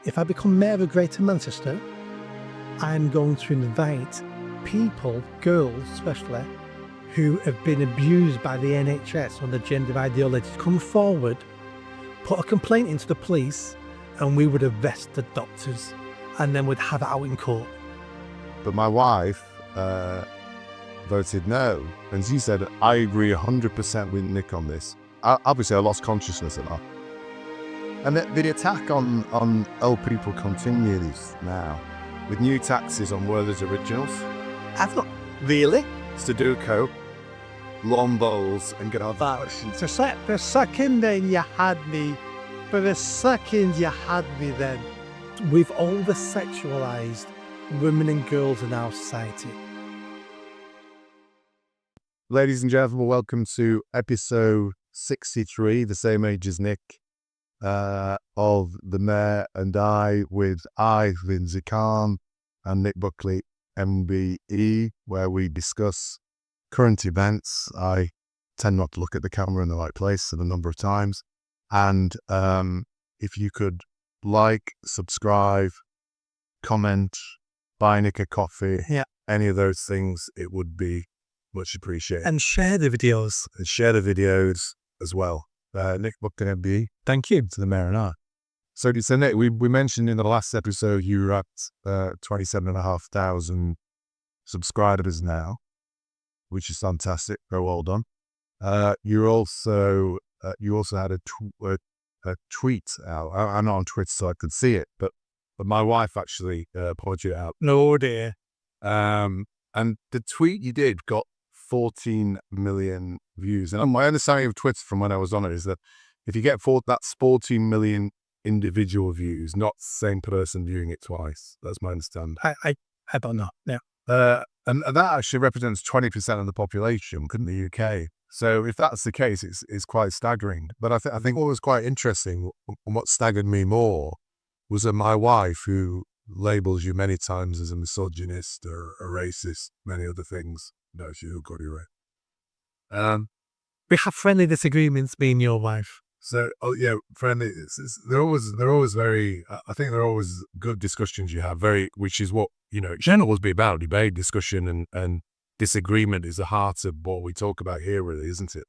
if I become Mayor of Greater Manchester, I'm going to invite people, girls especially, who have been abused by the NHS or the gender ideology to come forward, put a complaint into the police, and we would arrest the doctors and then we'd have it out in court. But my wife voted no. And she said, I agree 100% with Nick on this. Obviously, I lost consciousness at that. And the attack on old people continues now, with new taxes on Werther's Originals. I've not really. Sudoku, lawn bowls, and get our For a second then you had me. For a second you had me then. We've over-sexualised women and girls in our society. Ladies and gentlemen, welcome to episode 63, the same age as Nick, of The Mayor and I, with Lindsay Khan and Nick Buckley, MBE, where we discuss current events. I tend not to look at the camera in the right place a number of times. And if you could like, subscribe, comment, buy Nick a coffee, any of those things, it would be much appreciated. And share the videos. And share the videos as well. Nick Buckley, MBE. Thank you. To The Mayor and I. So Nick, we mentioned in the last episode you were at 27,500 subscribers now, which is fantastic. Very well done. You also had a tweet out. I'm not on Twitter, so I could see it, but my wife actually pointed it out. No dear. And the tweet you did got 14 million views. And my understanding of Twitter from when I was on it is that if you get that's 14 million individual views, not the same person viewing it twice. That's my understanding. I don't know. Yeah. And that actually represents 20% of the population in the UK. So if that's the case, it's quite staggering. But I think what was quite interesting, and what staggered me more, was that my wife, who labels you many times as a misogynist or a racist, many other things. No, she got you right. We have friendly disagreements, me and your wife. So, friendly. They're always very. I think they're always good discussions you have. Which is what it should always be about: debate, discussion, and disagreement is the heart of what we talk about here, really, isn't it?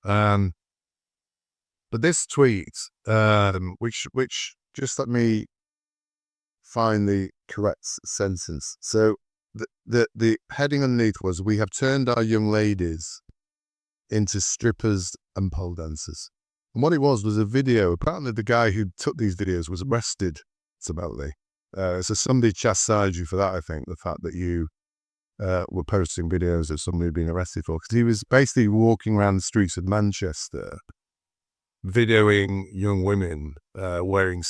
But this tweet, which just let me find the correct sentence. So the heading underneath was, "We have turned our young ladies into strippers and pole dancers." And what it was a video. Apparently the guy who took these videos was arrested, supposedly. So somebody chastised you for that, I think, the fact that you were posting videos that somebody had been arrested for. Because he was basically walking around the streets of Manchester, videoing young women wearing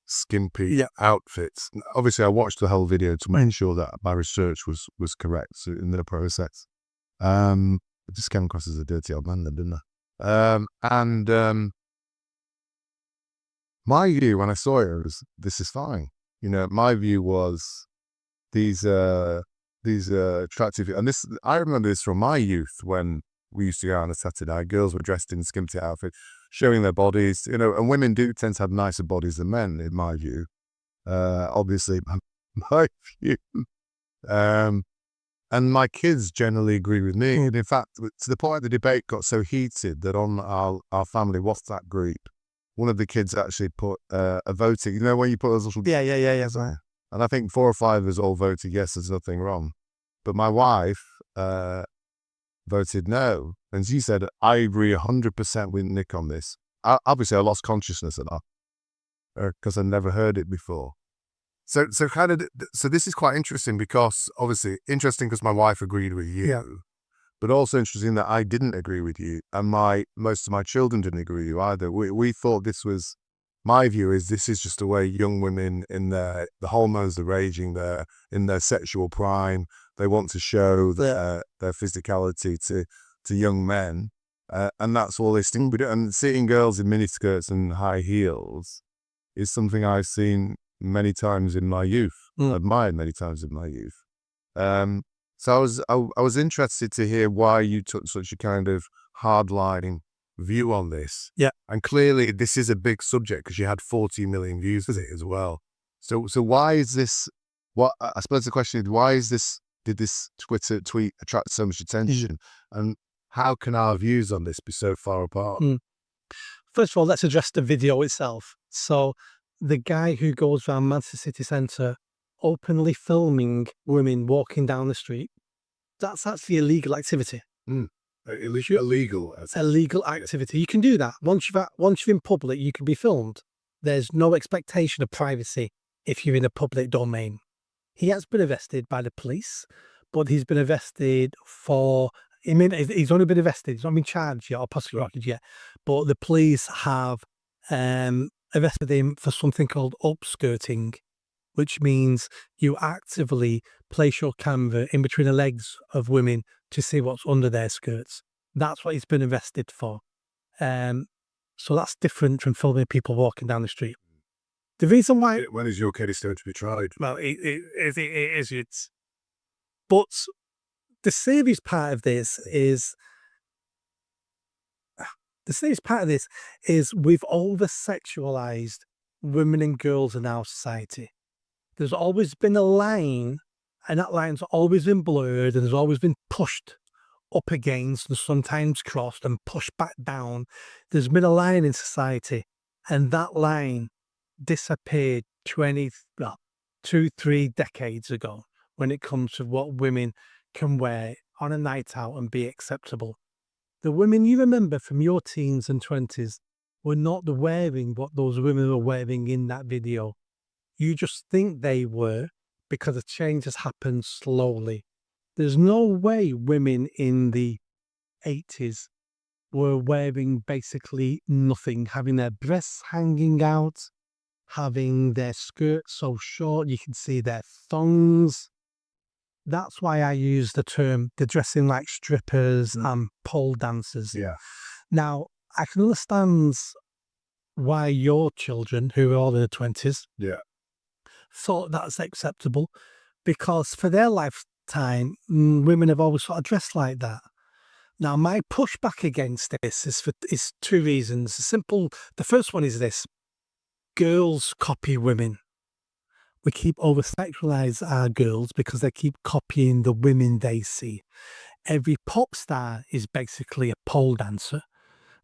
skimpy outfits. Obviously, I watched the whole video to make sure that my research was correct in the process. I just came across as a dirty old man then, didn't I? My view when I saw it was, this is fine. My view was these attractive, and this, I remember this from my youth when we used to go out on a Saturday night. Girls were dressed in skimpy outfits, showing their bodies, and women do tend to have nicer bodies than men, in my view. Obviously, my view. And my kids generally agree with me. And in fact, to the point the debate got so heated that on our family WhatsApp group, one of the kids actually put a voting, when you put those little... Yeah. And I think 4 or 5 of us all voted yes, there's nothing wrong. But my wife voted no. And she said, I agree 100% with Nick on this. Obviously, I lost consciousness at that because I'd never heard it before. So this is quite interesting because, obviously, because my wife agreed with you, but also interesting that I didn't agree with you, and most of my children didn't agree with you either. We thought this was... My view is this is just a way young women the hormones are raging, they're in their sexual prime, they want to show their physicality to young men, and that's all they sting. And seeing girls in miniskirts and high heels is something I've seen many times in my youth, admired many times in my youth. So I was interested to hear why you took such a kind of hardline view on this. Yeah. And clearly this is a big subject because you had 40 million views with it as well. So why is this? What I suppose the question is, why is this? Did this Twitter tweet attract so much attention? And how can our views on this be so far apart? First of all, let's address the video itself. So the guy who goes around Manchester City Centre openly filming women walking down the street, that's actually illegal activity. Illegal. Illegal activity. You can do that. Once you're in public, you can be filmed. There's no expectation of privacy if you're in a public domain. He has been arrested by the police, but he's been arrested for... he's only been arrested. He's not been charged yet or prosecuted yet. But the police have arrested him for something called upskirting, which means you actively place your camera in between the legs of women to see what's under their skirts. That's what he's been arrested for. So that's different from filming people walking down the street. The reason why... When is your case going to be tried? Well, it's... But the serious part of this is... we've over-sexualized women and girls in our society. There's always been a line, and that line's always been blurred, and there's always been pushed up against and sometimes crossed and pushed back down. There's been a line in society, and that line disappeared 2-3 decades ago when it comes to what women can wear on a night out and be acceptable. The women you remember from your teens and 20s were not wearing what those women were wearing in that video. You just think they were because a change has happened slowly. There's no way women in the 80s were wearing basically nothing, having their breasts hanging out, having their skirts so short you can see their thongs. That's why I use the term they're dressing like strippers and pole dancers. Yeah. Now, I can understand why your children, who are all in their 20s, thought that's acceptable, because for their lifetime, women have always sort of dressed like that. Now, my pushback against this is two reasons. The first one is this: girls copy women. We keep over-sexualize our girls because they keep copying the women they see. Every pop star is basically a pole dancer.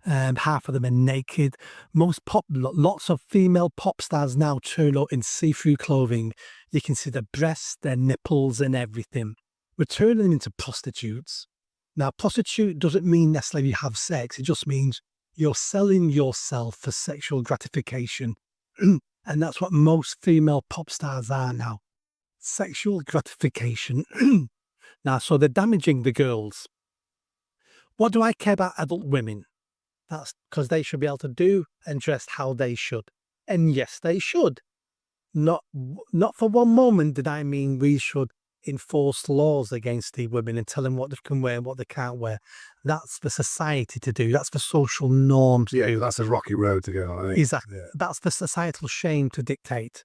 Half of them are naked. Lots of female pop stars now turn up in see-through clothing. You can see their breasts, their nipples and everything. We're turning them into prostitutes. Now, prostitute doesn't mean necessarily you have sex. It just means you're selling yourself for sexual gratification. And that's what most female pop stars are now. Sexual gratification. Now, so they're damaging the girls. What do I care about adult women? That's because they should be able to do and dress how they should. And yes, they should. Not for one moment did I mean we should enforce laws against the women and tell them what they can wear and what they can't wear. That's for society to do. That's for social norms to do. That's a rocky road to go on, I think. Exactly. Yeah. That's for societal shame to dictate.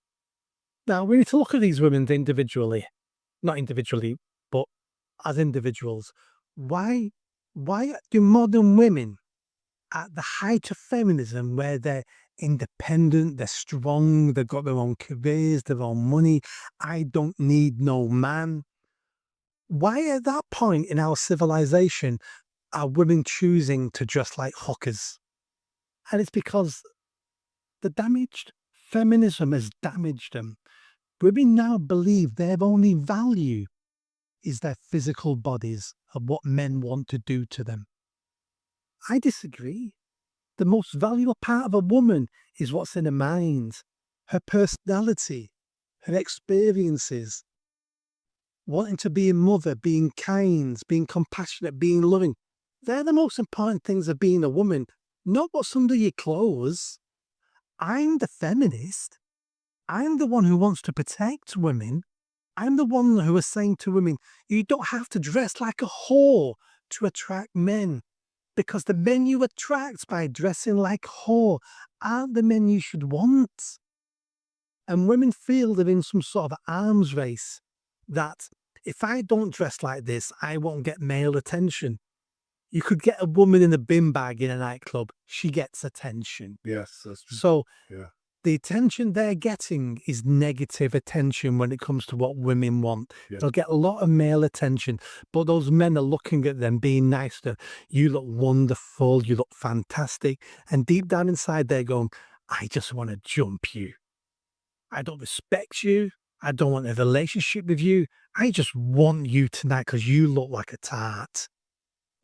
Now, we need to look at these women individually. Not individually, but as individuals. Why do modern women at the height of feminism, where they're independent, they're strong, they've got their own careers, their own money, I don't need no man. Why at that point in our civilization are women choosing to dress like hookers? And it's because feminism has damaged them. Women now believe their only value is their physical bodies and what men want to do to them. I disagree. The most valuable part of a woman is what's in her mind, her personality, her experiences, wanting to be a mother, being kind, being compassionate, being loving. They're the most important things of being a woman, not what's under your clothes. I'm the feminist. I'm the one who wants to protect women. I'm the one who is saying to women, you don't have to dress like a whore to attract men. Because the men you attract by dressing like whore aren't the men you should want. And women feel they're in some sort of arms race, that if I don't dress like this, I won't get male attention. You could get a woman in a bin bag in a nightclub. She gets attention. Yes, that's true. So the attention they're getting is negative attention when it comes to what women want. Yeah. They'll get a lot of male attention, but those men are looking at them, being nice to them. You look wonderful, you look fantastic. And deep down inside, they're going, I just want to jump you. I don't respect you. I don't want a relationship with you. I just want you tonight because you look like a tart.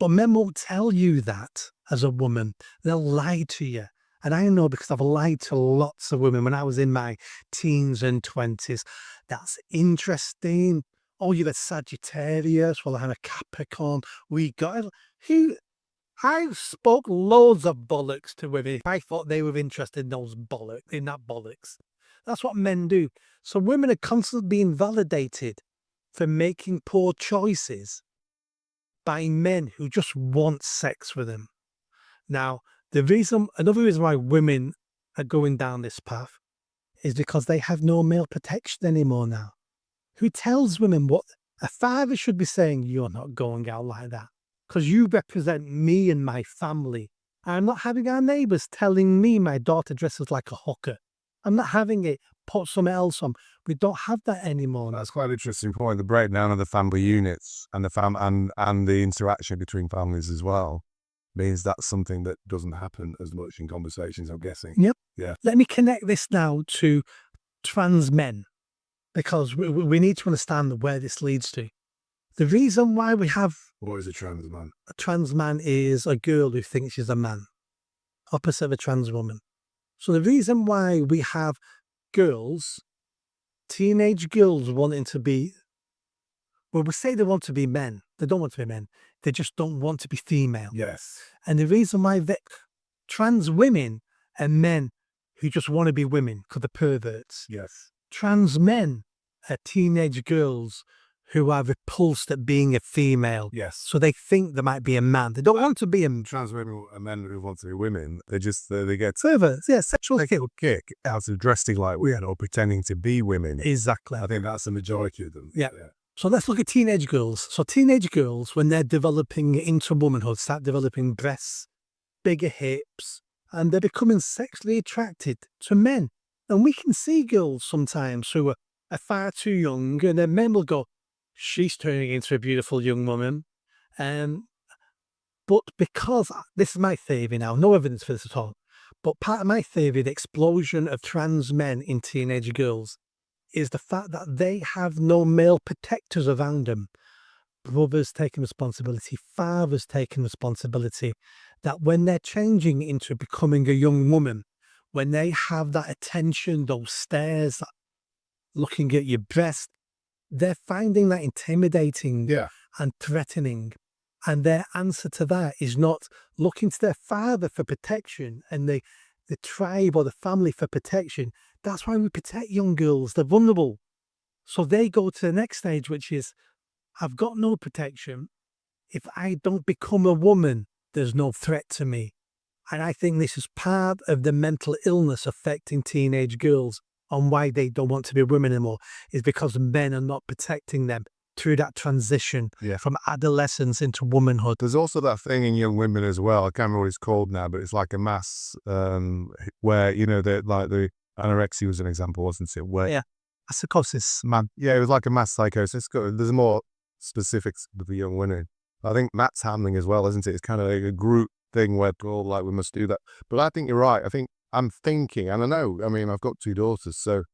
But men won't tell you that as a woman. They'll lie to you. And I know because I've lied to lots of women when I was in my teens and 20s. That's interesting. Oh, you're a Sagittarius. Well, I'm a Capricorn. I spoke loads of bollocks to women. I thought they were interested in that bollocks. That's what men do. So women are constantly being validated for making poor choices by men who just want sex with them. Now, another reason why women are going down this path is because they have no male protection anymore now. Who tells women what a father should be saying? You're not going out like that because you represent me and my family. I'm not having our neighbours telling me my daughter dresses like a hooker. I'm not having it put something else on. We don't have that anymore. That's quite an interesting point. The breakdown of the family units and the interaction between families as well means that's something that doesn't happen as much in conversations, I'm guessing. Yep. Yeah. Let me connect this now to trans men because we need to understand where this leads to. The reason why we have What is a trans man? a trans man is a girl who thinks she's a man, opposite of a trans woman. So the reason why we have teenage girls wanting to be, well, we say they want to be men. They don't want to be men. They just don't want to be female. Yes. And the reason why trans women are men who just want to be women because they're perverts. Yes. Trans men are teenage girls who are repulsed at being a female. Yes. So they think they might be a man. They don't want to be a Trans women and men who want to be women, they get perverts. Yeah, sexual kick out of dressing like women or pretending to be women. Exactly. I think that's the majority of them. Yeah. So let's look at teenage girls. So teenage girls, when they're developing into womanhood, start developing breasts, bigger hips, and they're becoming sexually attracted to men. And we can see girls sometimes who are far too young, and then men will go, she's turning into a beautiful young woman. But because, this is my theory now, no evidence for this at all, but part of my theory, the explosion of trans men in teenage girls, is the fact that they have no male protectors around them. Brothers taking responsibility, fathers taking responsibility, that when they're changing into becoming a young woman, when they have that attention, those stares, looking at your breast, they're finding that intimidating and threatening. And their answer to that is not looking to their father for protection and the tribe or the family for protection. That's why we protect young girls. They're vulnerable. So they go to the next stage, which is, I've got no protection. If I don't become a woman, there's no threat to me. And I think this is part of the mental illness affecting teenage girls on why they don't want to be women anymore, is because men are not protecting them through that transition from adolescence into womanhood. There's also that thing in young women as well. I can't remember what it's called now, but it's like a mass where, the anorexia was an example, wasn't it? Where psychosis. It was like a mass psychosis. There's more specifics with the young women. I think Matt's handling as well, isn't it? It's kind of like a group thing where we're all like, we must do that. But I think you're right. I'm thinking, and I know, I've got 2 daughters, so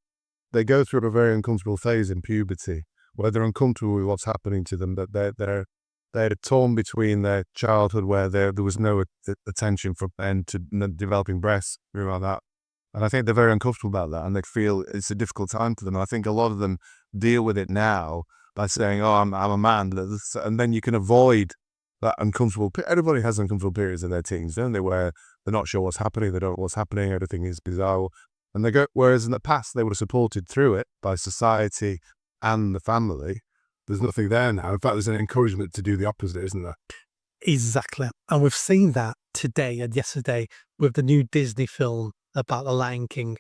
they go through a very uncomfortable phase in puberty where they're uncomfortable with what's happening to them, that they're torn between their childhood where there was no attention from men to developing breasts, like that. And I think they're very uncomfortable about that, and they feel it's a difficult time for them. And I think a lot of them deal with it now by saying, "Oh, I'm a man," and then you can avoid that uncomfortable. Everybody has uncomfortable periods in their teens, don't they? Where they're not sure what's happening, they don't know what's happening, everything is bizarre, and they go. Whereas in the past, they were supported through it by society and the family. There's nothing there now. In fact, there's an encouragement to do the opposite, isn't there? Exactly. And we've seen that today and yesterday with the new Disney film about the Lion King.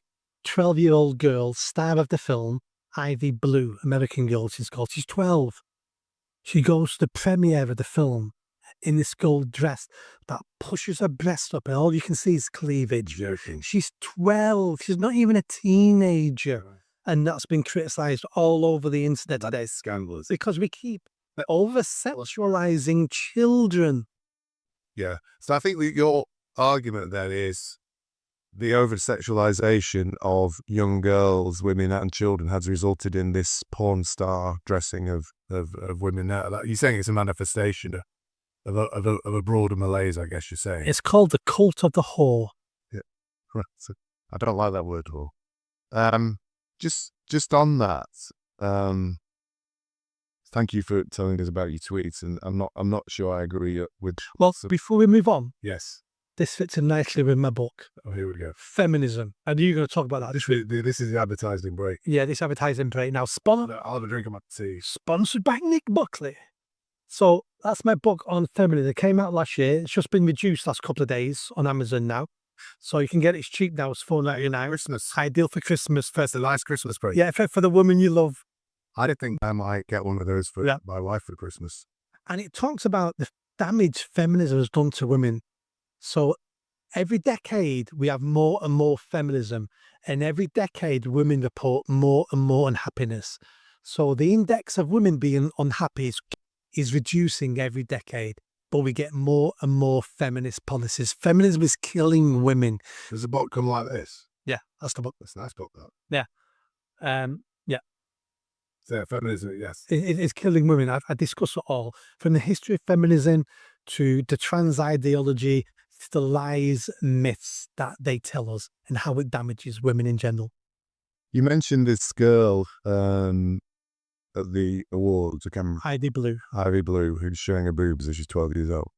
12-year-old girl, star of the film, Ivy Blue, American girl she's called. She's 12. She goes to the premiere of the film in this gold dress that pushes her breast up and all you can see is cleavage. She's 12. She's not even a teenager. And that's been criticised all over the internet. That is scandalous. Because we keep over-sexualising children. Yeah. So I think that your argument then is the over-sexualization of young girls, women and children has resulted in this porn star dressing of women now. You're saying it's a manifestation of a broader malaise, I guess you're saying. It's called the cult of the whore. Yeah. Right. So I don't like that word whore. Just on that, thank you for telling us about your tweets, and I'm not sure I agree with. Well, before we move on, Yes. this fits in nicely with my book, Oh, here we go. Feminism. And you're going to talk about that. This is the advertising break. Yeah, this advertising break. Now, I'll have a drink of my tea. sponsored by Nick Buckley. So that's my book on feminism. It came out last year. It's just been reduced last couple of days on Amazon now. So you can get it. It's cheap now. It's $4.99. Christmas. Ideal for Christmas. First, a nice Christmas break. Yeah, for the woman you love. I didn't think I might get one of those for my wife for Christmas. And it talks about the damage feminism has done to women. So every decade we have more and more feminism, and every decade women report more and more unhappiness. So the index of women being unhappy is reducing every decade, but we get more and more feminist policies. Feminism is killing women. Does a book come like this? Yeah, that's the book. That's a nice book, that. Yeah. So feminism, yes. It's killing women. I discuss it all, from the history of feminism to the trans ideology, to the lies, myths that they tell us, and how it damages women in general. You mentioned this girl at the awards, I can't remember. Ivy Blue, who's showing her boobs as she's 12 years old.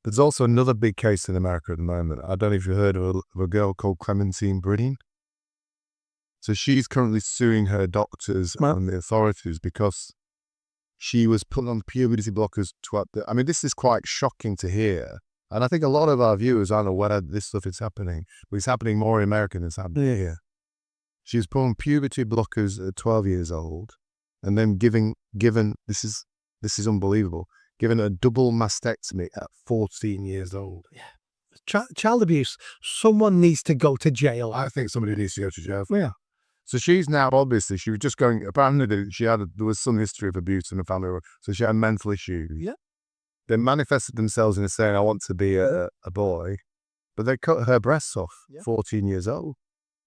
There's also another big case in America at the moment. I don't know if you heard of a girl called Clementine Breen. So she's currently suing her doctors and the authorities because she was put on puberty blockers. This is quite shocking to hear. And I think a lot of our viewers aren't aware that this stuff is happening. But it's happening more in America than it's happening here. She was put on puberty blockers at 12 years old, and then given this is unbelievable, given a double mastectomy at 14 years old. Yeah. Child abuse. Someone needs to go to jail. I think somebody needs to go to jail. Yeah. So she's now, obviously, she was just going, apparently there was some history of abuse in the family, so she had mental issues. Yeah. They manifested themselves in saying, I want to be a boy, but they cut her breasts off, 14 years old.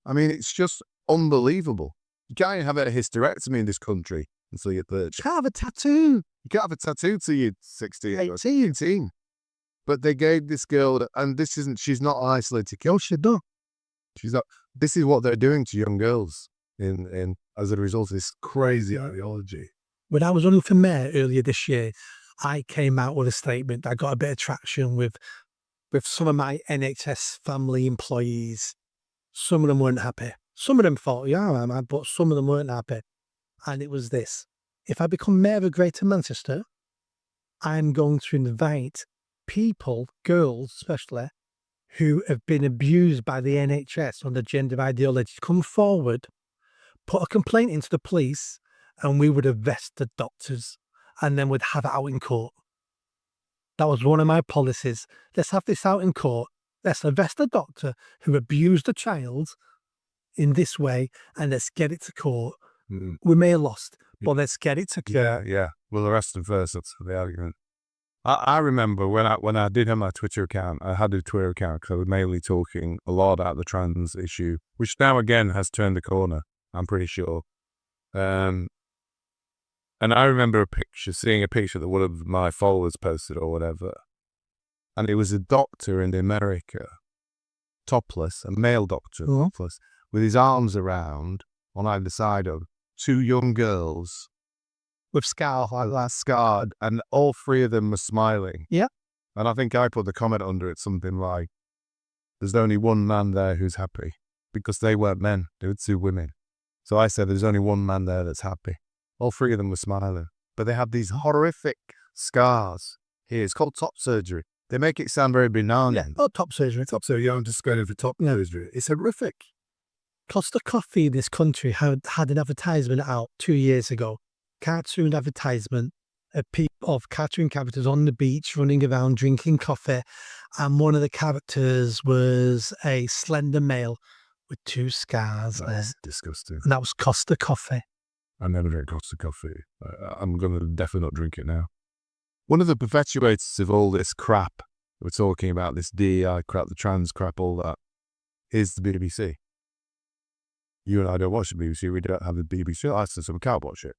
I mean, it's just unbelievable. You can't even have a hysterectomy in this country until you're 30. You can't have a tattoo. You can't have a tattoo till you're 16. 18. But they gave this girl, and she's not an isolated girl. She's not. She's not. This is what they're doing to young girls in as a result of this crazy ideology. When I was running for mayor earlier this year, I came out with a statement that got a bit of traction with some of my NHS family employees. Some of them weren't happy. Some of them thought, yeah, but some of them weren't happy. And it was this: if I become mayor of Greater Manchester, I'm going to invite people, girls especially, who have been abused by the NHS on the gender ideology, come forward, put a complaint into the police, and we would arrest the doctors and then we'd have it out in court. That was one of my policies. Let's have this out in court. Let's arrest the doctor who abused a child in this way, and let's get it to court. We may have lost, but let's get it to court. Yeah. We'll arrest them first. That's the argument. I remember when I did have my Twitter account, I had a Twitter account because I was mainly talking a lot about the trans issue, which now again has turned the corner, I'm pretty sure. And I remember seeing a picture that one of my followers posted or whatever. And it was a doctor in America, topless, a male doctor, topless, with his arms around on either side of two young girls with scars like that, scarred, and all three of them were smiling. Yeah. And I think I put the comment under it something like, there's only one man there who's happy, because they weren't men, they were two women. So I said, there's only one man there that's happy. All three of them were smiling, but they had these horrific scars here. It's called top surgery. They make it sound very benign. Yeah, top surgery. Top surgery, I'm just going over top surgery. It's horrific. Costa Coffee in this country had an advertisement out 2 years ago, cartoon advertisement, of cartoon characters on the beach running around drinking coffee, and one of the characters was a slender male with 2 scars there. That's disgusting. And that was Costa Coffee. I never drink Costa coffee. I'm going to definitely not drink it now. One of the perpetuators of all this crap, we're talking about this DEI crap, the trans crap, all that, is the BBC. You and I don't watch the BBC. We don't have the BBC license, so we can't watch it.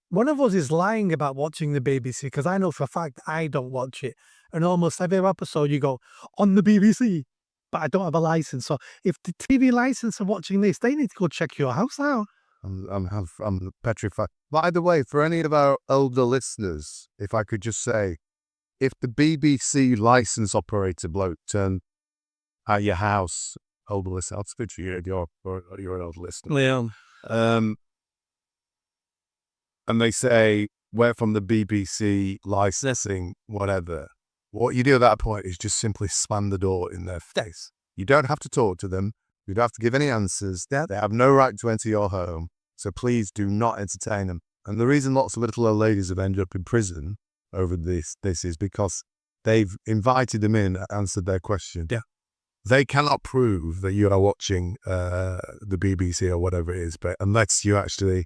One of us is lying about watching the BBC because I know for a fact I don't watch it. And almost every episode you go, on the BBC, but I don't have a license. So if the TV license are watching this, they need to go check your house out. I'm petrified. By the way, for any of our older listeners, if I could just say, if the BBC license operator bloke turned at your house, older listener, I'll speak to you, you're an older listener. Yeah. And they say, we're from the BBC licensing, whatever. What you do at that point is just simply slam the door in their face. You don't have to talk to them. You don't have to give any answers. They have no right to enter your home. So please do not entertain them. And the reason lots of little old ladies have ended up in prison over this is because they've invited them in and answered their question. Yeah. They cannot prove that you are watching the BBC or whatever it is, but unless you actually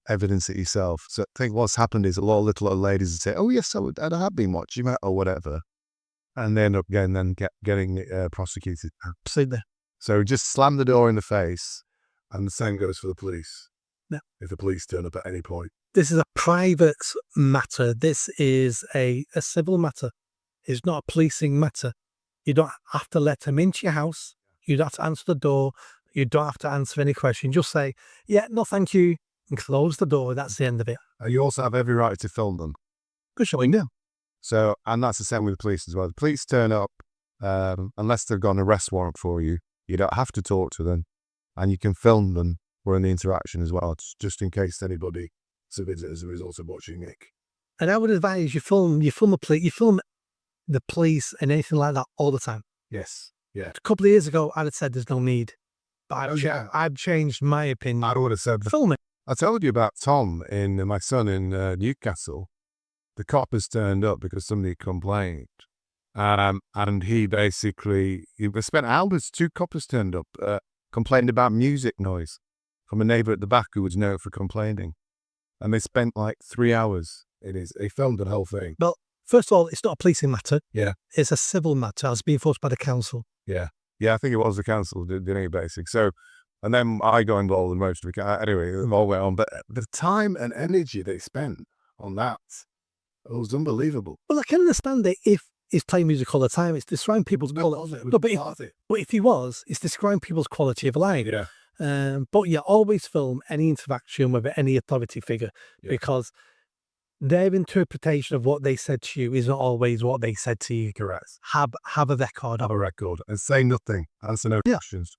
evidence it yourself. So I think what's happened is a lot of little old ladies say, oh yes, I have been watching it or whatever. And they end up getting prosecuted. Absolutely. So just slam the door in the face, and the same goes for the police. Yeah. If the police turn up at any point. This is a private matter. This is a civil matter. It's not a policing matter. You don't have to let them into your house. You don't have to answer the door. You don't have to answer any questions. Just say, yeah, no, thank you, and close the door. That's the end of it. You also have every right to film them. Good showing now. So, and that's the same with the police as well. The police turn up, unless they've got an arrest warrant for you. You don't have to talk to them, and you can film them during the interaction as well, just in case anybody submits it as a result of watching Nick. And I would advise you film the police and anything like that all the time. Yes. Yeah. A couple of years ago, I'd have said there's no need, but I've changed my opinion. I would have said film it. I told you about Tom my son in Newcastle. The cop has turned up because somebody complained. And he basically, spent hours, 2 coppers turned up, complained about music noise from a neighbour at the back who was known for complaining. And they spent like 3 hours. They filmed the whole thing. Well, first of all, it's not a policing matter. Yeah. It's a civil matter. It's being enforced by the council. Yeah. Yeah, I think it was the council did any basic. So, and then I got involved in most of it. Anyway, it all went on. But the time and energy they spent on that, it was unbelievable. Well, I can understand it if he's playing music all the time. It's describing people's quality. No, but if he was, it's describing people's quality of life. Yeah. But yeah, always film any interaction with any authority figure, because their interpretation of what they said to you isn't always what they said to you. Correct. Have a record. Have a record and say nothing. Answer no questions.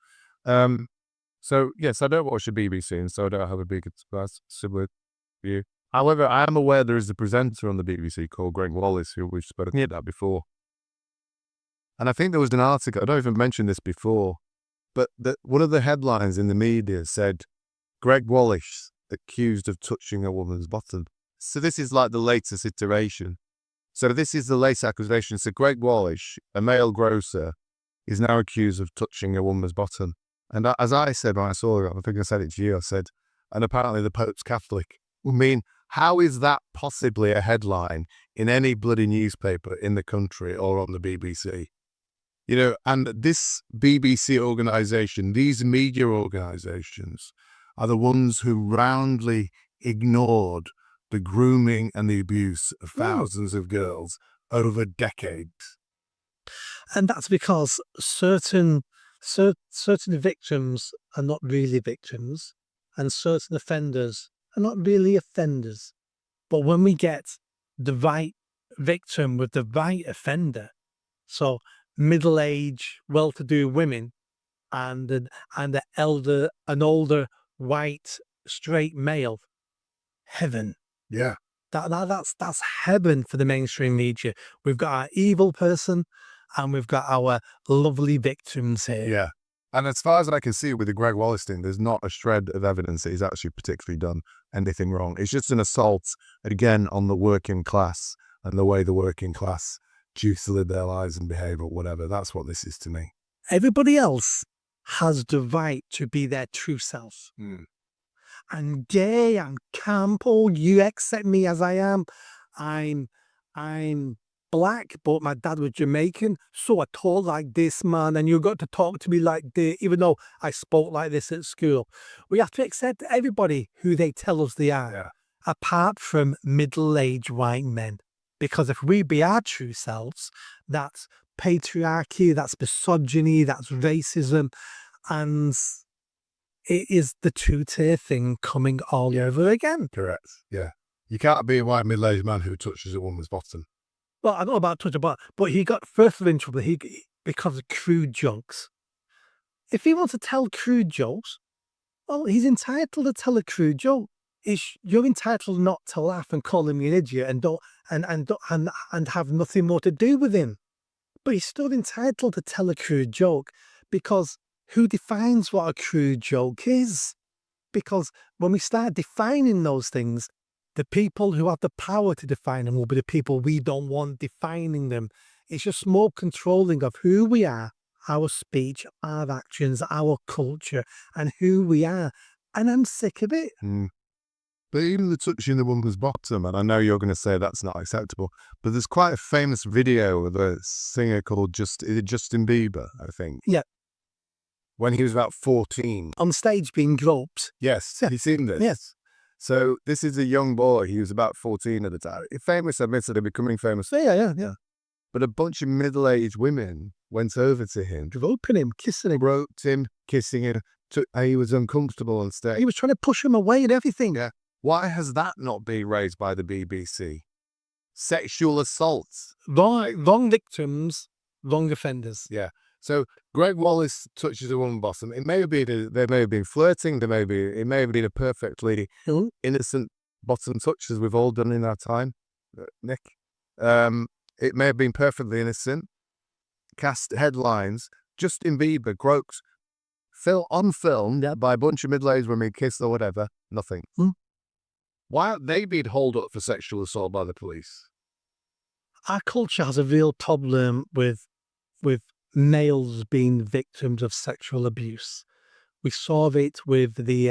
So yes, I don't watch the BBC, and so I don't have a big similar view. However, I am aware there is a presenter on the BBC called Greg Wallace, who we've spoken about before. And I think there was an article, I don't even mention this before, but one of the headlines in the media said, Greg Wallace accused of touching a woman's bottom. So this is like the latest iteration. So this is the latest accusation. So Greg Wallace, a male grocer, is now accused of touching a woman's bottom. And as I said when I saw it, I think I said it to you, I said, and apparently the Pope's Catholic. I mean, how is that possibly a headline in any bloody newspaper in the country or on the BBC? You know, and this BBC organisation, these media organisations are the ones who roundly ignored the grooming and the abuse of thousands of girls over decades. And that's because certain victims are not really victims, and certain offenders are not really offenders. But when we get the right victim with the right offender, so middle-aged, well-to-do women and an older white straight male, heaven. Yeah. That's heaven for the mainstream media. We've got our evil person and we've got our lovely victims here. Yeah. And as far as I can see with the Greg Wallace thing, there's not a shred of evidence that he's actually particularly done anything wrong. It's just an assault, again, on the working class and the way the working class choose to live their lives and behave or whatever. That's what this is to me. Everybody else has the right to be their true self. I'm gay, I'm campo, you accept me as I am. I'm black, but my dad was Jamaican, so I talk like this, man, and you got to talk to me like this, even though I spoke like this at school. We have to accept everybody who they tell us they are, apart from middle-aged white men. Because if we be our true selves, that's patriarchy, that's misogyny, that's racism, and it is the two-tier thing coming all over again. Correct. Yeah. You can't be a white middle-aged man who touches a woman's bottom. Well, I don't know about touch about, but he got first in trouble because of crude jokes. If he wants to tell crude jokes, well, he's entitled to tell a crude joke. You're entitled not to laugh and call him an idiot and have nothing more to do with him. But he's still entitled to tell a crude joke, because who defines what a crude joke is? Because when we start defining those things, the people who have the power to define them will be the people we don't want defining them. It's just more controlling of who we are, our speech, our actions, our culture, and who we are. And I'm sick of it. But even the touching the woman's bottom, and I know you're going to say that's not acceptable, but there's quite a famous video of a singer called Justin Bieber, I think. Yeah. When he was about 14. On stage being groped. Yes. Have you seen this? Yes. So this is a young boy. He was about 14 at the time. Famous, admittedly, becoming famous. Yeah. But a bunch of middle-aged women went over to him. Groping him, kissing him. Groped him, kissing him. He was uncomfortable on stage. He was trying to push him away and everything. Yeah. Why has that not been raised by the BBC? Sexual assaults. Wrong victims, wrong offenders. Yeah. So Greg Wallace touches a woman's bottom. It may have been they may have been flirting. It may have been a perfectly innocent bottom touch, as we've all done in our time, Nick. It may have been perfectly innocent. Cast headlines: Justin Bieber groped on film by a bunch of middle-aged women, kissed or whatever. Nothing. Why aren't they being hauled up for sexual assault by the police? Our culture has a real problem with males being victims of sexual abuse. We saw it with the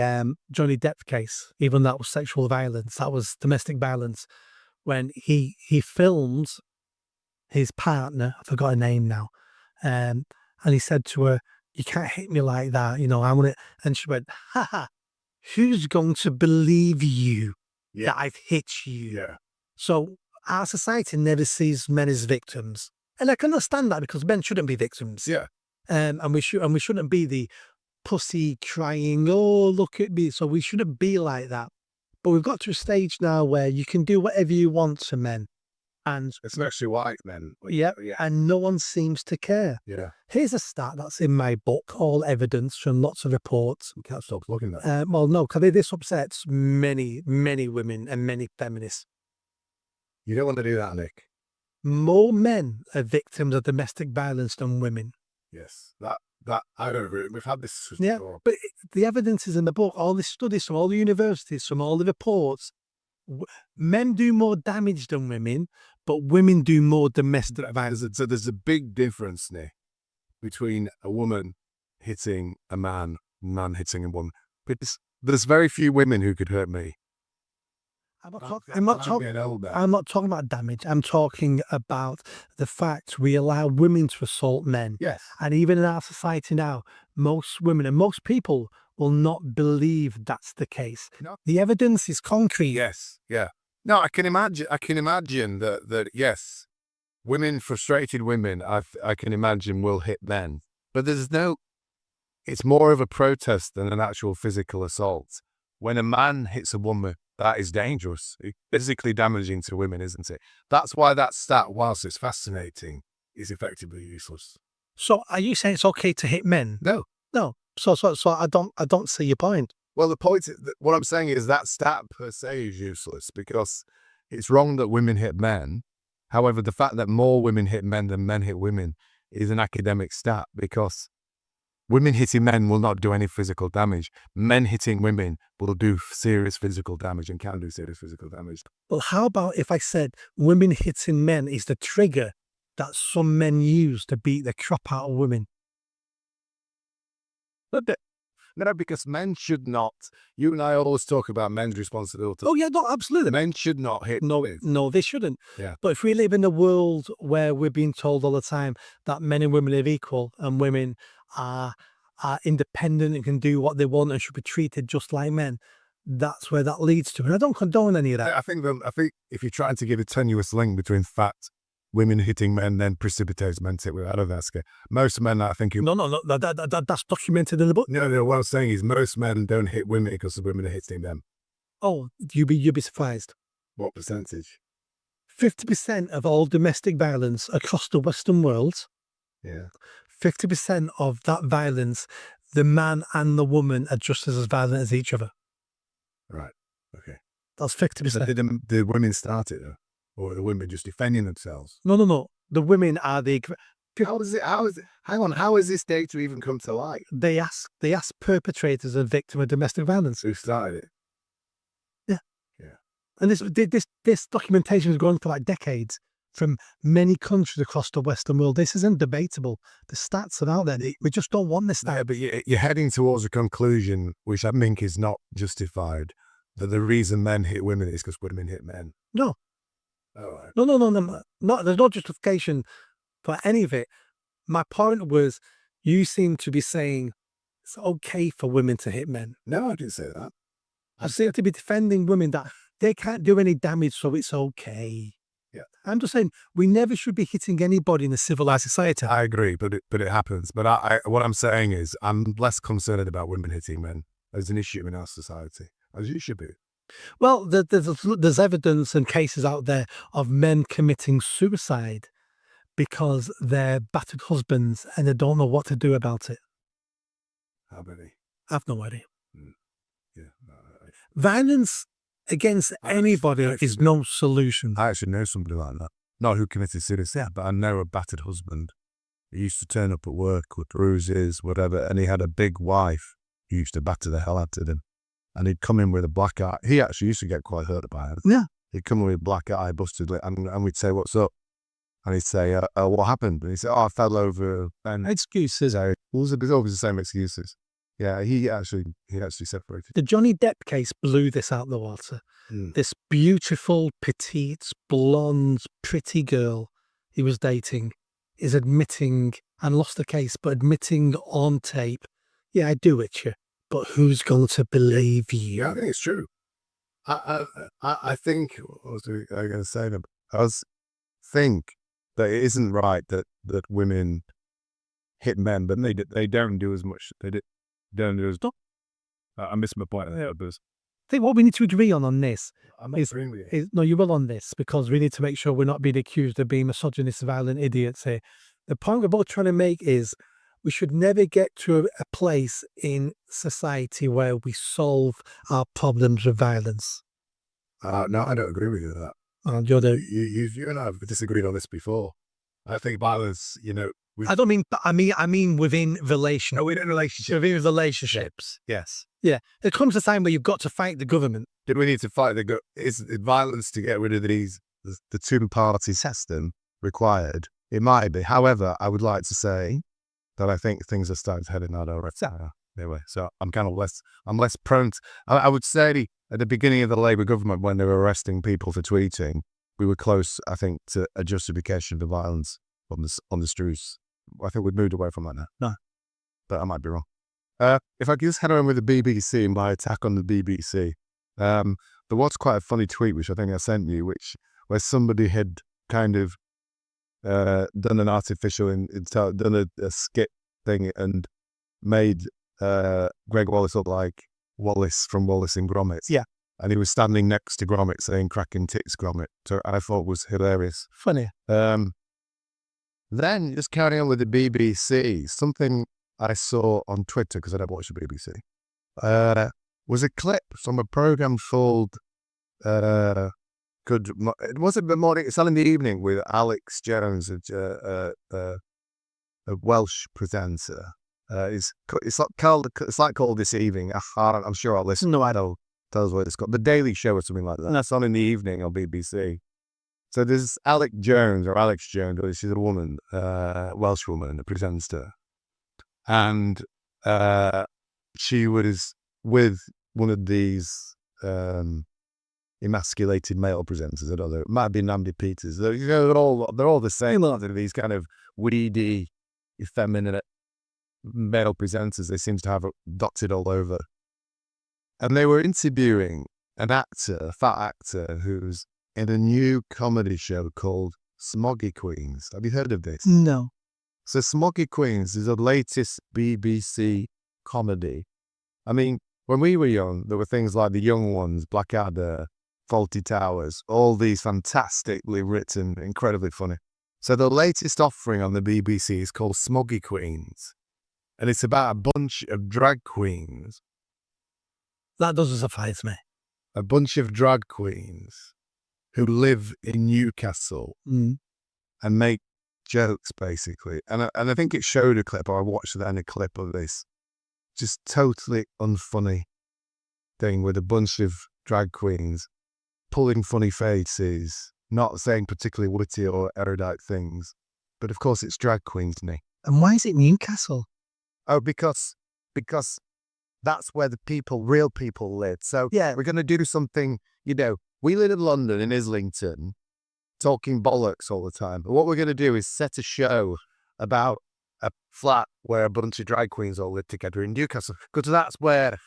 Johnny Depp case, even though that was sexual violence, that was domestic violence, when he filmed his partner, I forgot her name now, and he said to her, "You can't hit me like that, you know, I want it." And she went, "Ha, who's going to believe you that I've hit you?" Yeah. So our society never sees men as victims. And I can understand that, because men shouldn't be victims. Yeah. And we shouldn't be the pussy crying, "Oh, look at me." So we shouldn't be like that. But we've got to a stage now where you can do whatever you want to men. And Especially white men. yeah, and no one seems to care. Yeah. Here's a stat that's in my book, all evidence from lots of reports. We can't stop looking at that. Well, no, because this upsets many, many women and many feminists. You don't want to do that, Nick. More men are victims of domestic violence than women. Yes. That I don't agree. We've had this Yeah, before. but the evidence is in the book. All the studies from all the universities, from all the reports. Men do more damage than women, but women do more domestic violence. So there's a big difference, Nick, between a woman hitting a man hitting a woman. But there's very few women who could hurt me. I'm not talking about damage. I'm talking about the fact we allow women to assault men. Yes. And even in our society now, most women and most people will not believe that's the case. No. The evidence is concrete. Yes. Yeah. No, I can imagine that yes, frustrated women, I can imagine will hit men. But it's more of a protest than an actual physical assault. When a man hits a woman, that is dangerous, physically damaging to women, isn't it? That's why that stat, whilst it's fascinating, is effectively useless. So are you saying it's okay to hit men? No. So I don't see your point. Well, the point is, what I'm saying is that stat per se is useless, because it's wrong that women hit men. However, the fact that more women hit men than men hit women is an academic stat, because women hitting men will not do any physical damage. Men hitting women will do serious physical damage and can do serious physical damage. Well, how about if I said women hitting men is the trigger that some men use to beat the crap out of women? No, because men should not. You and I always talk about men's responsibility. Oh yeah, no, absolutely. Men should not hit. No, they shouldn't. Yeah. But if we live in a world where we're being told all the time that men and women are equal and women are independent and can do what they want and should be treated just like men, that's where that leads to. And I don't condone any of that. I think if you're trying to give a tenuous link between fact, women hitting men then precipitates men to hit women, I don't know that's good. Most men, I think... No, that's documented in the book. No, what I'm saying is most men don't hit women because the women are hitting them. Oh, you'd be surprised. What percentage? 50% of all domestic violence across the Western world, Yeah. 50% of that violence, the man and the woman are just as violent as each other. Right. Okay. That's 50%. Did the women start it, though? Or the women just defending themselves? No. The women are the... How is this data even come to light? They ask perpetrators and victims of domestic violence. Who started it? Yeah. Yeah. And this documentation has gone for like decades from many countries across the Western world. This isn't debatable. The stats are out there. We just don't want this now. Yeah, but you're heading towards a conclusion, which I think is not justified, that the reason men hit women is because women hit men. No. Oh, right. No. There's no justification for any of it. My point was, you seem to be saying it's okay for women to hit men. No, I didn't say that. I seem to be defending women that they can't do any damage, so it's okay. Yeah. I'm just saying we never should be hitting anybody in a civilized society. I agree, but it happens. But what I'm saying is I'm less concerned about women hitting men as an issue in our society, as you should be. Well, there's evidence and cases out there of men committing suicide because they're battered husbands and they don't know what to do about it. How many? I've no idea. Yeah. Violence against anybody is no solution. I actually know somebody like that. Not who committed suicide, but I know a battered husband. He used to turn up at work with bruises, whatever, and he had a big wife who used to batter the hell out of him. And he'd come in with a black eye. He actually used to get quite hurt by it. Yeah. He'd come in with a black eye, busted lip, and we'd say, "What's up?" And he'd say, "What happened?" And he'd say, "Oh, I fell over." And Excuses. it was always the same excuses. Yeah, he actually separated. The Johnny Depp case blew this out the water. This beautiful, petite, blonde, pretty girl he was dating is admitting, and lost the case, but admitting on tape, "Yeah, I do it, you. But who's going to believe you?" Yeah, I think it's true. I think, what was I going to say? I think that it isn't right that women hit men, but they don't do as much. Don't do as. I missed my point. I think what we need to agree on this is no, you will on this, because we need to make sure we're not being accused of being misogynist, violent idiots here. The point we're both trying to make is we should never get to a place in society where we solve our problems with violence. No, I don't agree with you on that. You and I have disagreed on this before. I think violence, I don't mean, I mean within relation. Oh, within relationships. Within relationships. Yes. Yeah. There comes a time where you've got to fight the government. Did we need to fight is violence to get rid of the two-party system required? It might be. However, I would like to say that I think things are starting to head in that direction. Anyway, so I'm less prone to, I would say at the beginning of the Labour government, when they were arresting people for tweeting, we were close, I think, to a justification for violence on the streets. I think we've moved away from that now. No. But I might be wrong. If I could just head on with the BBC and my attack on the BBC, there was quite a funny tweet, which I think I sent you, where somebody had kind of done an artificial, done a skit thing and made Greg Wallace look like Wallace from Wallace and Gromit. Yeah. And he was standing next to Gromit saying "cracking tits, Gromit." So I thought was hilarious. Funny. Then just carrying on with the BBC, something I saw on Twitter, because I don't watch the BBC, was a clip from a program called was it the morning? It's on in the evening with Alex Jones, a Welsh presenter, It's like called This Evening. I'm sure I'll listen. No, I don't. Tells what it's called. The Daily Show or something like that. And that's on in the evening on BBC. So there's Alex Jones, she's a woman, Welsh woman, a presenter. And she was with one of these emasculated male presenters. I don't know. It might be Namdi Peters. They're all the same. They're these kind of weedy, effeminate male presenters. They seem to have dotted all over. And they were interviewing an actor, a fat actor, who's in a new comedy show called Smoggy Queens. Have you heard of this? No. So Smoggy Queens is the latest BBC comedy. I mean, when we were young, there were things like The Young Ones, Blackadder, Fawlty Towers, all these fantastically written, incredibly funny. So the latest offering on the BBC is called Smoggy Queens. And it's about a bunch of drag queens. That doesn't suffice me. A bunch of drag queens who live in Newcastle and make jokes, basically. And I think it showed a clip, or I watched then a clip of this just totally unfunny thing with a bunch of drag queens pulling funny faces, not saying particularly witty or erudite things. But of course, it's drag queens, Nick. And why is it Newcastle? Oh, because that's where the real people live. So Yeah. we're going to do something, we live in London, in Islington, talking bollocks all the time. But what we're going to do is set a show about a flat where a bunch of drag queens all live together in Newcastle. Because that's what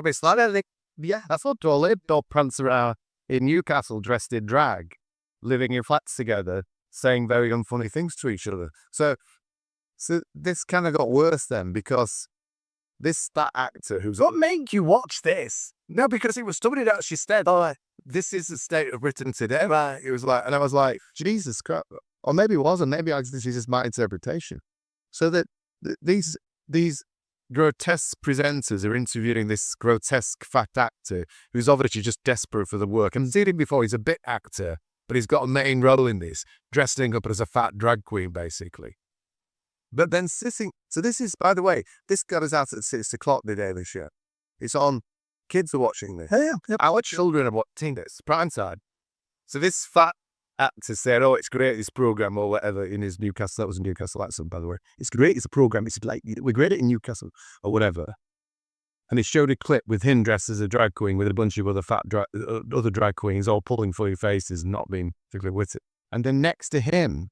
it's like. Yeah, that's what they all live. They'll prance around in Newcastle dressed in drag, living in flats together, saying very unfunny things to each other. So this kind of got worse then, because that actor who's... What made you watch this? No, because it was somebody that she said, this is the state of Britain today. It was like, and I was like, Jesus Christ. Or maybe it wasn't. Maybe this is just my interpretation. So that these grotesque presenters are interviewing this grotesque fat actor who's obviously just desperate for the work. And I've seen him before. He's a bit actor, but he's got a main role in this, dressing up as a fat drag queen, basically. But then sitting... So this is, by the way, this got us out at 6 o'clock, the Daily Show. It's on. Kids are watching this. Yeah. Our children are watching this, prime time. So this fat actor said, it's great, this program, or whatever, in his Newcastle. That was a Newcastle accent, by the way. It's great, it's a program. It's like, we're great in Newcastle, or whatever. And it showed a clip with him dressed as a drag queen with a bunch of other other drag queens all pulling funny faces and not being particularly witty. And then next to him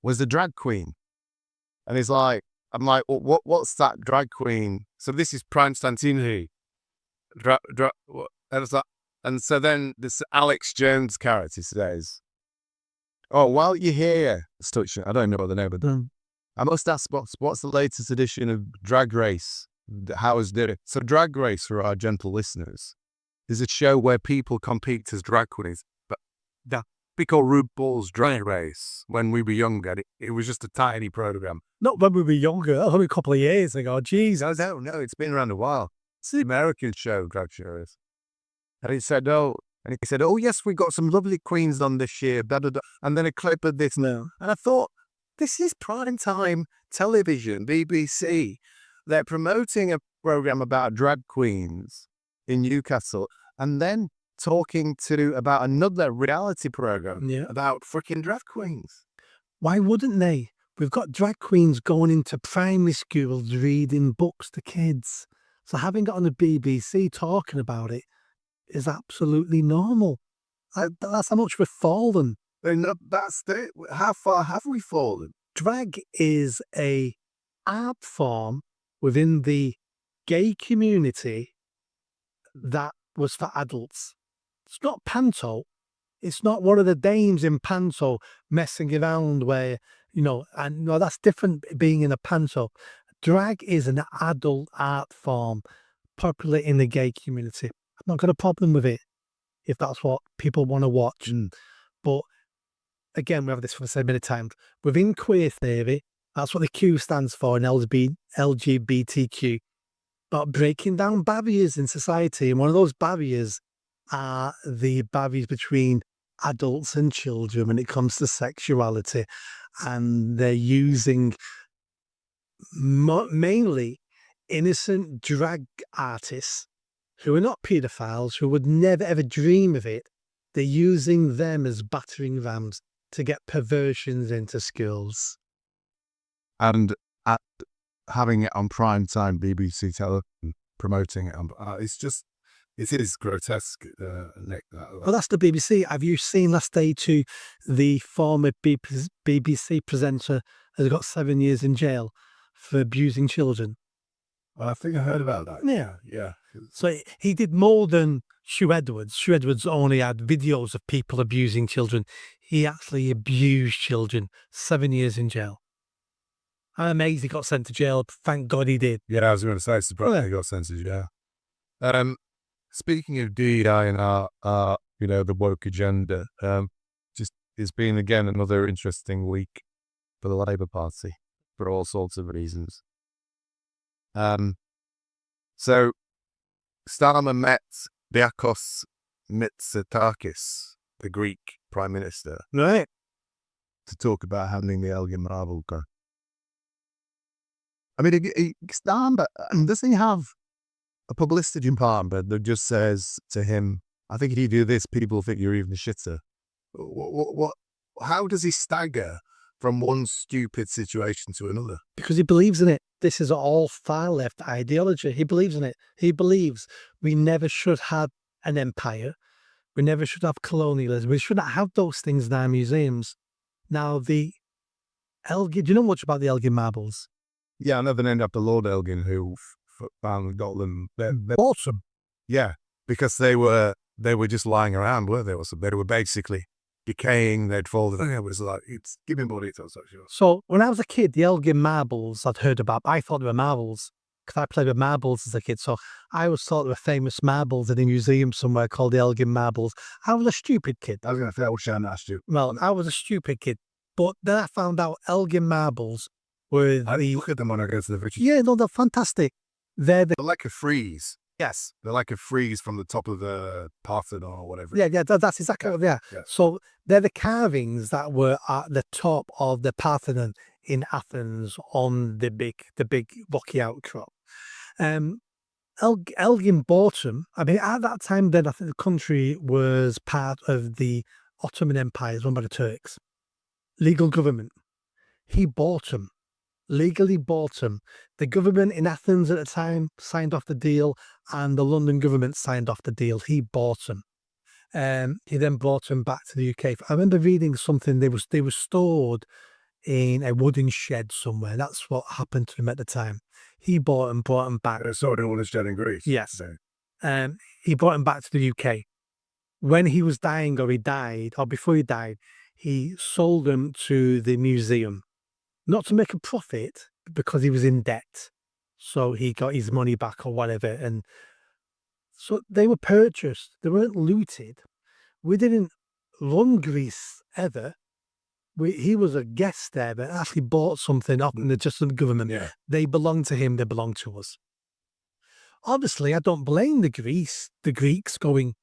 was the drag queen. And he's like, I'm like, what's that drag queen? So this is Prime Stantini. And so then this Alex Jones character says, while you're here, I don't know what the name of it. I must ask, what's the latest edition of Drag Race? How is it? So Drag Race, for our gentle listeners, is a show where people compete as drag queens. But that we call RuPaul's Drag Race. When we were younger, it was just a tiny program. Not when we were younger, only a couple of years ago. Jesus. No, it's been around a while. It's the American show, Drag Shows. And he said, yes, we got some lovely queens on this year, blah, blah, blah. And then a clip of this now. And I thought, this is prime time television, BBC. They're promoting a program about drag queens in Newcastle, and then talking about another reality program about freaking drag queens. Why wouldn't they? We've got drag queens going into primary schools reading books to kids. So having it on the BBC talking about it is absolutely normal. That's how much we've fallen. How far have we fallen? Drag is a art form within the gay community that was for adults. It's not panto. It's not one of the dames in panto messing around where, that's different being in a panto. Drag is an adult art form popular in the gay community. I've not got a problem with it if that's what people want to watch. But again, we have this for so many times. Within queer theory, that's what the Q stands for in LGBTQ. About breaking down barriers in society. And one of those barriers are the barriers between adults and children when it comes to sexuality. And they're using mainly innocent drag artists who are not paedophiles, who would never ever dream of it. They're using them as battering rams to get perversions into schools. And having it on prime time BBC television, promoting it, it is grotesque, Nick. Well, that's the BBC. Have you seen last day to the former BBC presenter has got 7 years in jail for abusing children? I think I heard about that. Yeah. So he did more than Sue Edwards. Sue Edwards only had videos of people abusing children. He actually abused children. 7 years in jail. I'm amazed he got sent to jail. Thank God he did. Yeah, I was going to say, surprised he got sent to jail. Speaking of DEI and our the woke agenda, just it's been again another interesting week for the Labour Party for all sorts of reasons. So Starmer met Diakos Mitsotakis, the Greek Prime Minister, Right. to talk about handling the Elgin Marble gun. I mean, Starmer, does he have a publicity department that just says to him, I think if you do this, people think you're even shitter? What? How does he stagger from one stupid situation to another? Because he believes in it. This is all far left ideology. He believes in it. He believes we never should have an empire. We never should have colonialism. We should not have those things in our museums. Now, the Elgin, do you know much about the Elgin marbles? Yeah, I know the name after Lord Elgin, who found got them. They're Awesome. Yeah, because they were just lying around, weren't they? They were basically decaying. They'd folded. It was like, it's giving more details, actually. So when I was a kid, the Elgin marbles I'd heard about, I thought they were marbles because I played with marbles as a kid. So I always thought they were famous marbles in a museum somewhere called the Elgin marbles. I was a stupid kid. I was going to say, I wish I hadn't asked you. Well, I was a stupid kid. But then I found out Elgin marbles were I look at them when I go to the British. Yeah, no, they're fantastic. They're like a frieze. Yes. They're like a frieze from the top of the Parthenon or whatever. Yeah, that's exactly what they are. Yeah. So they're the carvings that were at the top of the Parthenon in Athens on the big rocky outcrop. Elgin bought them. I mean, at that time, then I think the country was part of the Ottoman Empire, run by the Turks. Legal government. He bought them. Legally bought them. The government in Athens at the time signed off the deal, and the London government signed off the deal. He bought them. He then brought them back to the UK. I remember reading something. They were stored in a wooden shed somewhere. That's what happened to him at the time. He brought them back. They stored in a wooden shed in Greece. Yes. So. He brought them back to the UK. When he was dying, or he died, or before he died, he sold them to the museum. Not to make a profit, because he was in debt. So he got his money back or whatever. And so they were purchased. They weren't looted. We didn't run Greece ever. He was a guest there, but actually bought something off in the government. Yeah. They belonged to him. They belonged to us. Obviously, I don't blame the Greeks going,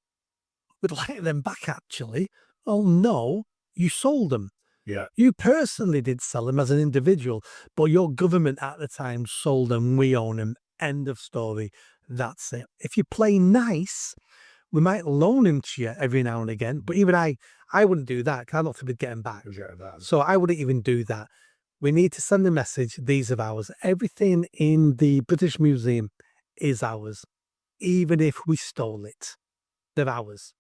we'd like them back actually. Oh no, you sold them. Yeah. You personally did sell them as an individual, but your government at the time sold them. We own them. End of story. That's it. If you play nice, we might loan them to you every now and again. But even I wouldn't do that because I'm not to get them back. So I wouldn't even do that. We need to send a message. These are ours. Everything in the British Museum is ours, even if we stole it. They're ours.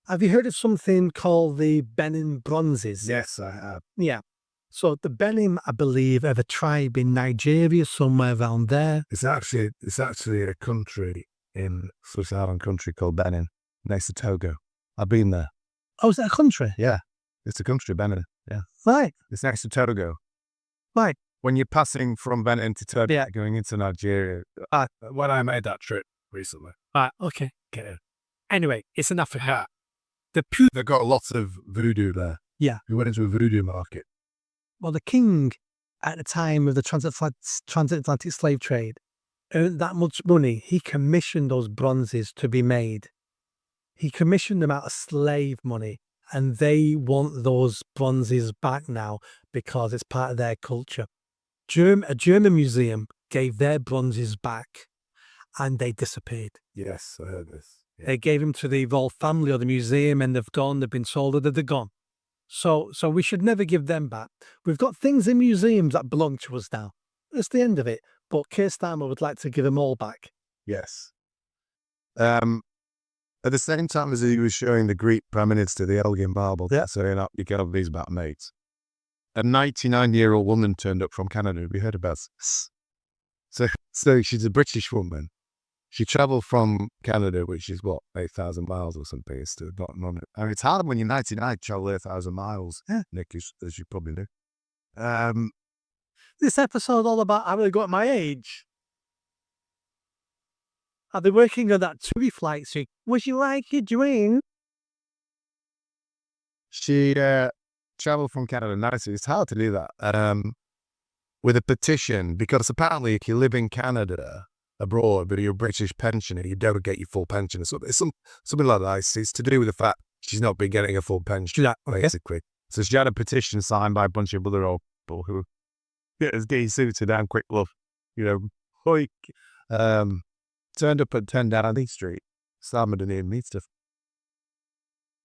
Have you heard of something called the Benin Bronzes? Yes, I have. Yeah. So the Benin, I believe, are a tribe in Nigeria, somewhere around there. It's actually a country in Sub-Saharan country called Benin, next to Togo. I've been there. Oh, is that a country? Yeah. It's a country, Benin. Yeah. Right. It's next to Togo. Right. When you're passing from Benin to Togo, Yeah. going into Nigeria. when I made that trip recently. Right. Okay. Get it. Anyway, it's in Africa. They've got lots of voodoo there. Yeah. We went into a voodoo market. Well, the king at the time of the transatlantic slave trade earned that much money. He commissioned those bronzes to be made. He commissioned them out of slave money, and they want those bronzes back now because it's part of their culture. A German museum gave their bronzes back and they disappeared. Yes, I heard this. Yeah. They gave them to the royal family or the museum and they've been sold or they're gone. So we should never give them back. We've got things in museums that belong to us now. That's the end of it. But Keir Starmer would like to give them all back. Yes. At the same time as he was showing the Greek Prime Minister the Elgin Bible, saying, you can have these back, mates. A 99-year-old woman turned up from Canada. Have you heard about this? So she's a British woman. She travelled from Canada, which is 8,000 miles or something. It's still not on it. I mean, it's hard when you're 99 to travel 8,000 miles, Nick, as you probably know. This episode all about how they got my age. Are they working on that TUI flight? So, would you like your drink? She travelled from Canada. Nice. It's hard to do that with a petition, because apparently if you live in Canada abroad, but you're a British pensioner, you don't get your full pension. So it's something like that. It's to do with the fact she's not been getting a full pension, basically. So she had a petition signed by a bunch of other old people who is getting suited down quick love, turned up at 10 Downing Street. Starmer didn't even need stuff.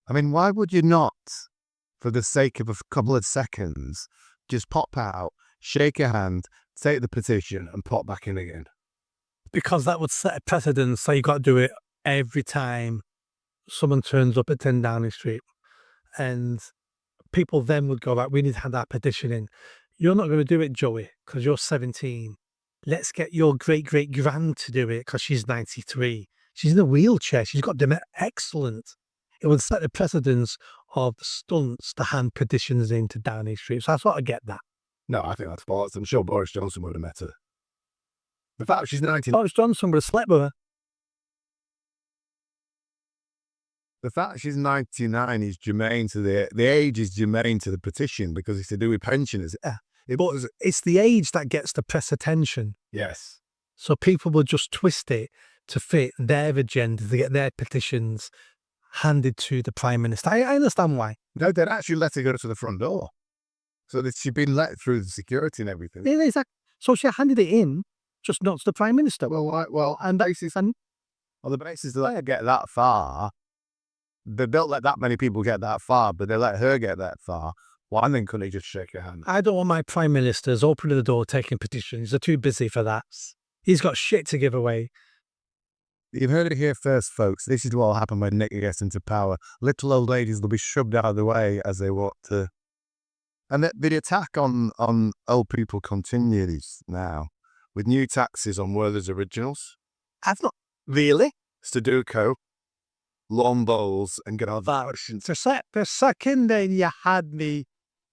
I mean, why would you not, for the sake of a couple of seconds, just pop out, shake a hand, take the petition and pop back in again? Because that would set a precedent. So you got to do it every time someone turns up at 10 Downing Street. And people then would go back, we need to have that petition in. You're not going to do it, Joey, because you're 17. Let's get your great-great-grand to do it because she's 93. She's in a wheelchair. She's got them excellent. It would set the precedence of stunts to hand petitions into Downing Street. So I sort of get that. No, I think that's false. I'm sure Boris Johnson would have met her. The fact she's 19. Boris Johnson would have slept with her. The fact she's 99 is germane to the age is germane to the petition because it's to do with pensioners. But it's the age that gets the press attention. Yes. So people will just twist it to fit their agenda, to get their petitions handed to the Prime Minister. I understand why. No, they'd actually let her go to the front door. So that she'd been let through the security and everything. Yeah, exactly. So she handed it in, just not to the Prime Minister. On the basis that they get that far, they don't let that many people get that far, but they let her get that far. Why then couldn't he just shake her hand? I don't want my Prime Ministers opening the door, taking petitions. They're too busy for that. He's got shit to give away. You've heard it here first, folks. This is what will happen when Nick gets into power. Little old ladies will be shoved out of the way as they walk to... And the attack on old people continues now, with new taxes on Werther's Originals. I've not... Really? Sudoku, lawn bowls, and garvations. For a second then you had me.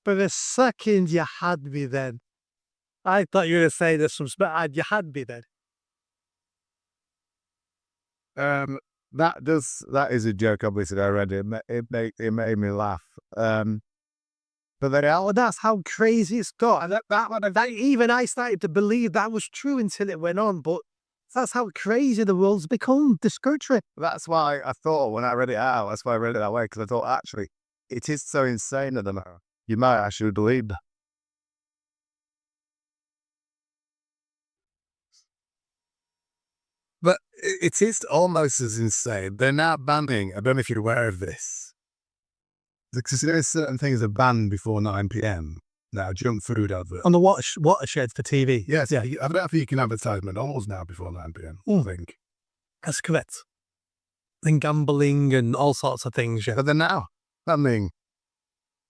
For a second you had me then. I thought you were going to say there's some... You had me then. That is a joke, obviously. I read it. It made me laugh. But that's how crazy it's got. And that even I started to believe that was true until it went on. But that's how crazy the world's become, this country. That's why I thought when I read it out, that's why I read it that way, because I thought, actually, it is so insane at the moment. You might actually believe that. But it is almost as insane. They're now banning, I don't know if you're aware of this, because there are certain things are banned before 9 p.m. now, junk food adverts. On the watershed for TV. Yes, yeah. I don't think you can advertise McDonald's now before 9 p.m. I think. That's correct. And gambling and all sorts of things, yeah. But they're now banning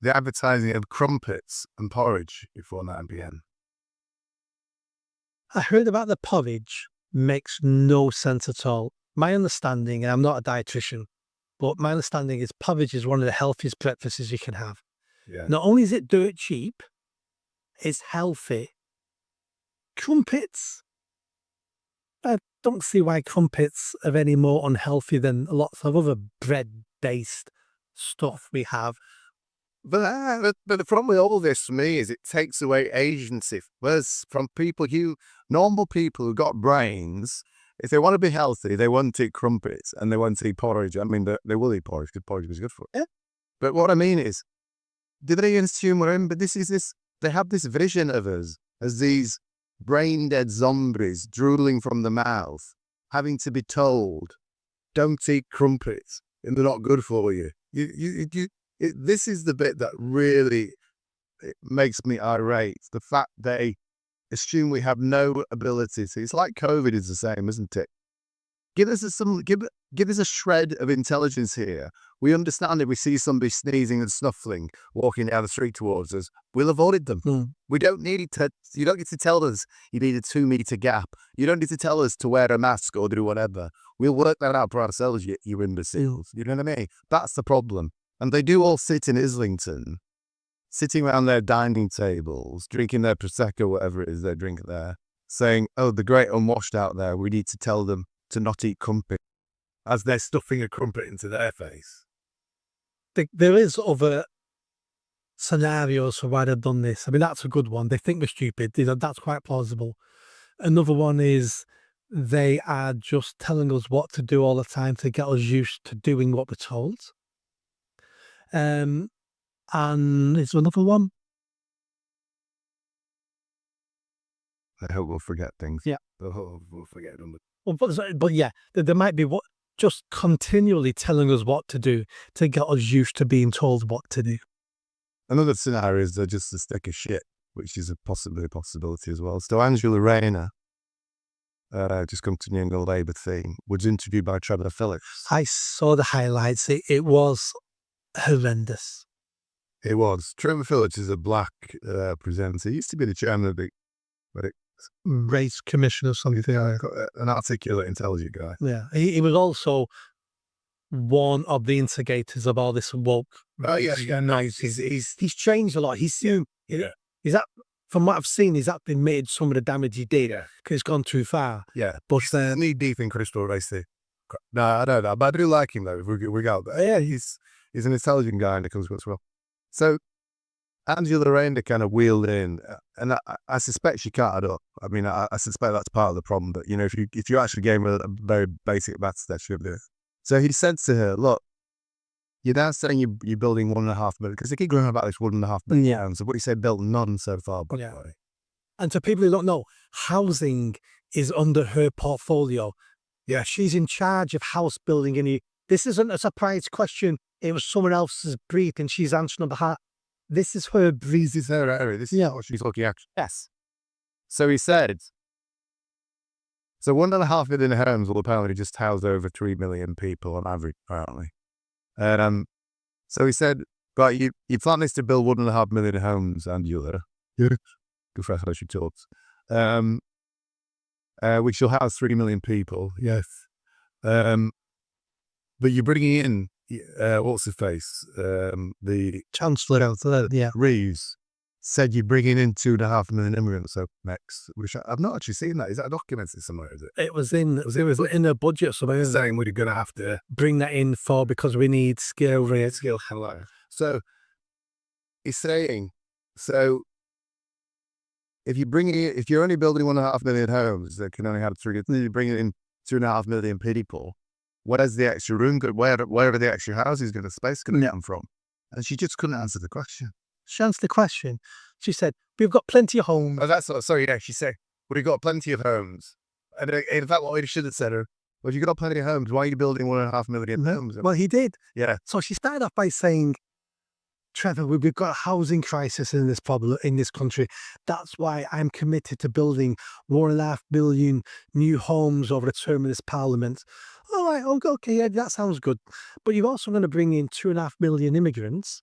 the advertising of crumpets and porridge before 9 p.m. I heard about the porridge. Makes no sense at all. My understanding, and I'm not a dietitian, but my understanding is porridge is one of the healthiest breakfasts you can have. Yeah. Not only is it dirt cheap, it's healthy. Crumpets. I don't see why crumpets are any more unhealthy than lots of other bread-based stuff we have. But the problem with all this for me is it takes away agency. Whereas from normal people who got brains, if they want to be healthy, they won't eat crumpets and they won't eat porridge. I mean, they will eat porridge because porridge is good for it. Yeah. But what I mean is, do they assume we're in? But they have this vision of us as these brain dead zombies drooling from the mouth, having to be told, don't eat crumpets and they're not good for you. This is the bit that really makes me irate. The fact they assume we have no ability to. It's like COVID is the same, isn't it? Give us a shred of intelligence here. We understand if we see somebody sneezing and snuffling, walking down the street towards us, we'll avoid them. We don't need to. You don't get to tell us you need a 2-meter gap. You don't need to tell us to wear a mask or do whatever. We'll work that out for ourselves, you imbeciles. You know what I mean? That's the problem. And they do all sit in Islington, sitting around their dining tables, drinking their Prosecco, whatever it is they drink there, saying, oh, the great unwashed out there, we need to tell them to not eat crumpet, as they're stuffing a crumpet into their face. There is other scenarios for why they've done this. I mean, that's a good one. They think we're stupid. That's quite plausible. Another one is they are just telling us what to do all the time to get us used to doing what we're told. And it's another one. I hope we'll forget things. Yeah. We'll forget them. Well, but yeah, there might be just continually telling us what to do to get us used to being told what to do. Another scenario is they're just a stick of shit, which is a possibility as well. So Angela Rayner, just continuing the Labour theme, was interviewed by Trevor Phillips. I saw the highlights. It was horrendous. It was. Trevor Phillips is a black presenter. He used to be the chairman of the Race Commission or something. An articulate, intelligent guy. Yeah. He was also one of the instigators of all this woke. Oh, yeah. Nice. He's changed a lot. He's that, from what I've seen, he's made some of the damage he did because he's gone too far. Yeah. But knee deep in crystal race. No, I don't know. But I do like him, though. If we go. But yeah, he's an intelligent guy and it comes across well. So Angela Rayner kind of wheeled in, and I suspect she cut it up. I mean, I suspect that's part of the problem. But, you know, if you actually gave her a very basic maths test, she'll do it. So he said to her, look, you're now saying you're building 1.5 million, because they keep going about this 1.5 million pounds. So what you said, built none so far. But yeah. And to people who don't know, housing is under her portfolio. Yeah, she's in charge of house building. And this isn't a surprise question. It was someone else's brief, and she's answering on behalf. This is her brief. This is her area. This is what she's looking at. Yes. So he said, so 1.5 million homes will apparently just house over 3 million people on average, apparently. So he said, but you plan this to build 1.5 million homes, Angela. Yeah. Good for how she talks. Which will house 3 million people. Yes. But you're bringing in, what's his face? The Chancellor, Reeves said you're bringing in 2.5 million immigrants over next, which I've not actually seen that. Is that documented somewhere? Is it? It was in a budget somewhere. Saying we're going to have to bring that in because we need skill. So he's saying, so if you're only building 1.5 million homes that can only have you're bringing in 2.5 million people. Where's the extra room? Where are the extra houses going to space going to come from? And she just couldn't answer the question. She answered the question. She said, we've got plenty of homes. Oh, that's what, sorry, yeah, she said, we've got plenty of homes. And in fact, what he should have said, well, if you've got plenty of homes, why are you building 1.5 million homes? Well, he did. Yeah. So she started off by saying, Trevor, we've got a housing crisis in this country. That's why I'm committed to building 1.5 million new homes over the term of this parliament. All right, okay, yeah, that sounds good. But you're also going to bring in 2.5 million immigrants,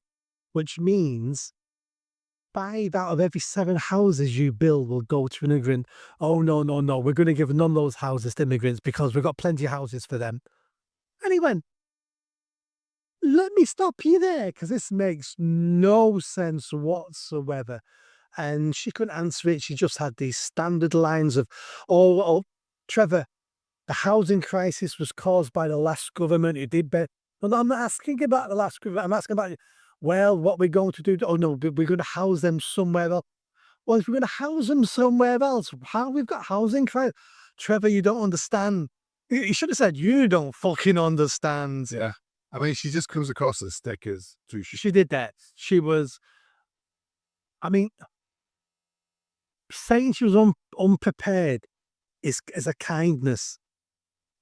which means 5 out of every 7 houses you build will go to an immigrant. Oh, no. We're going to give none of those houses to immigrants because we've got plenty of houses for them. And he went, let me stop you there, because this makes no sense whatsoever. And she couldn't answer it. She just had these standard lines of, oh, Trevor, the housing crisis was caused by the last government who did better. No, I'm not asking about the last government. I'm asking about, well, what we're going to do. Oh, no, we're going to house them somewhere else. Well, if we're going to house them somewhere else, how we've got housing crisis? Trevor, you don't understand. You should have said, you don't fucking understand. Yeah. I mean, she just comes across as thick as two. She did that. She was, I mean, saying she was unprepared is a kindness.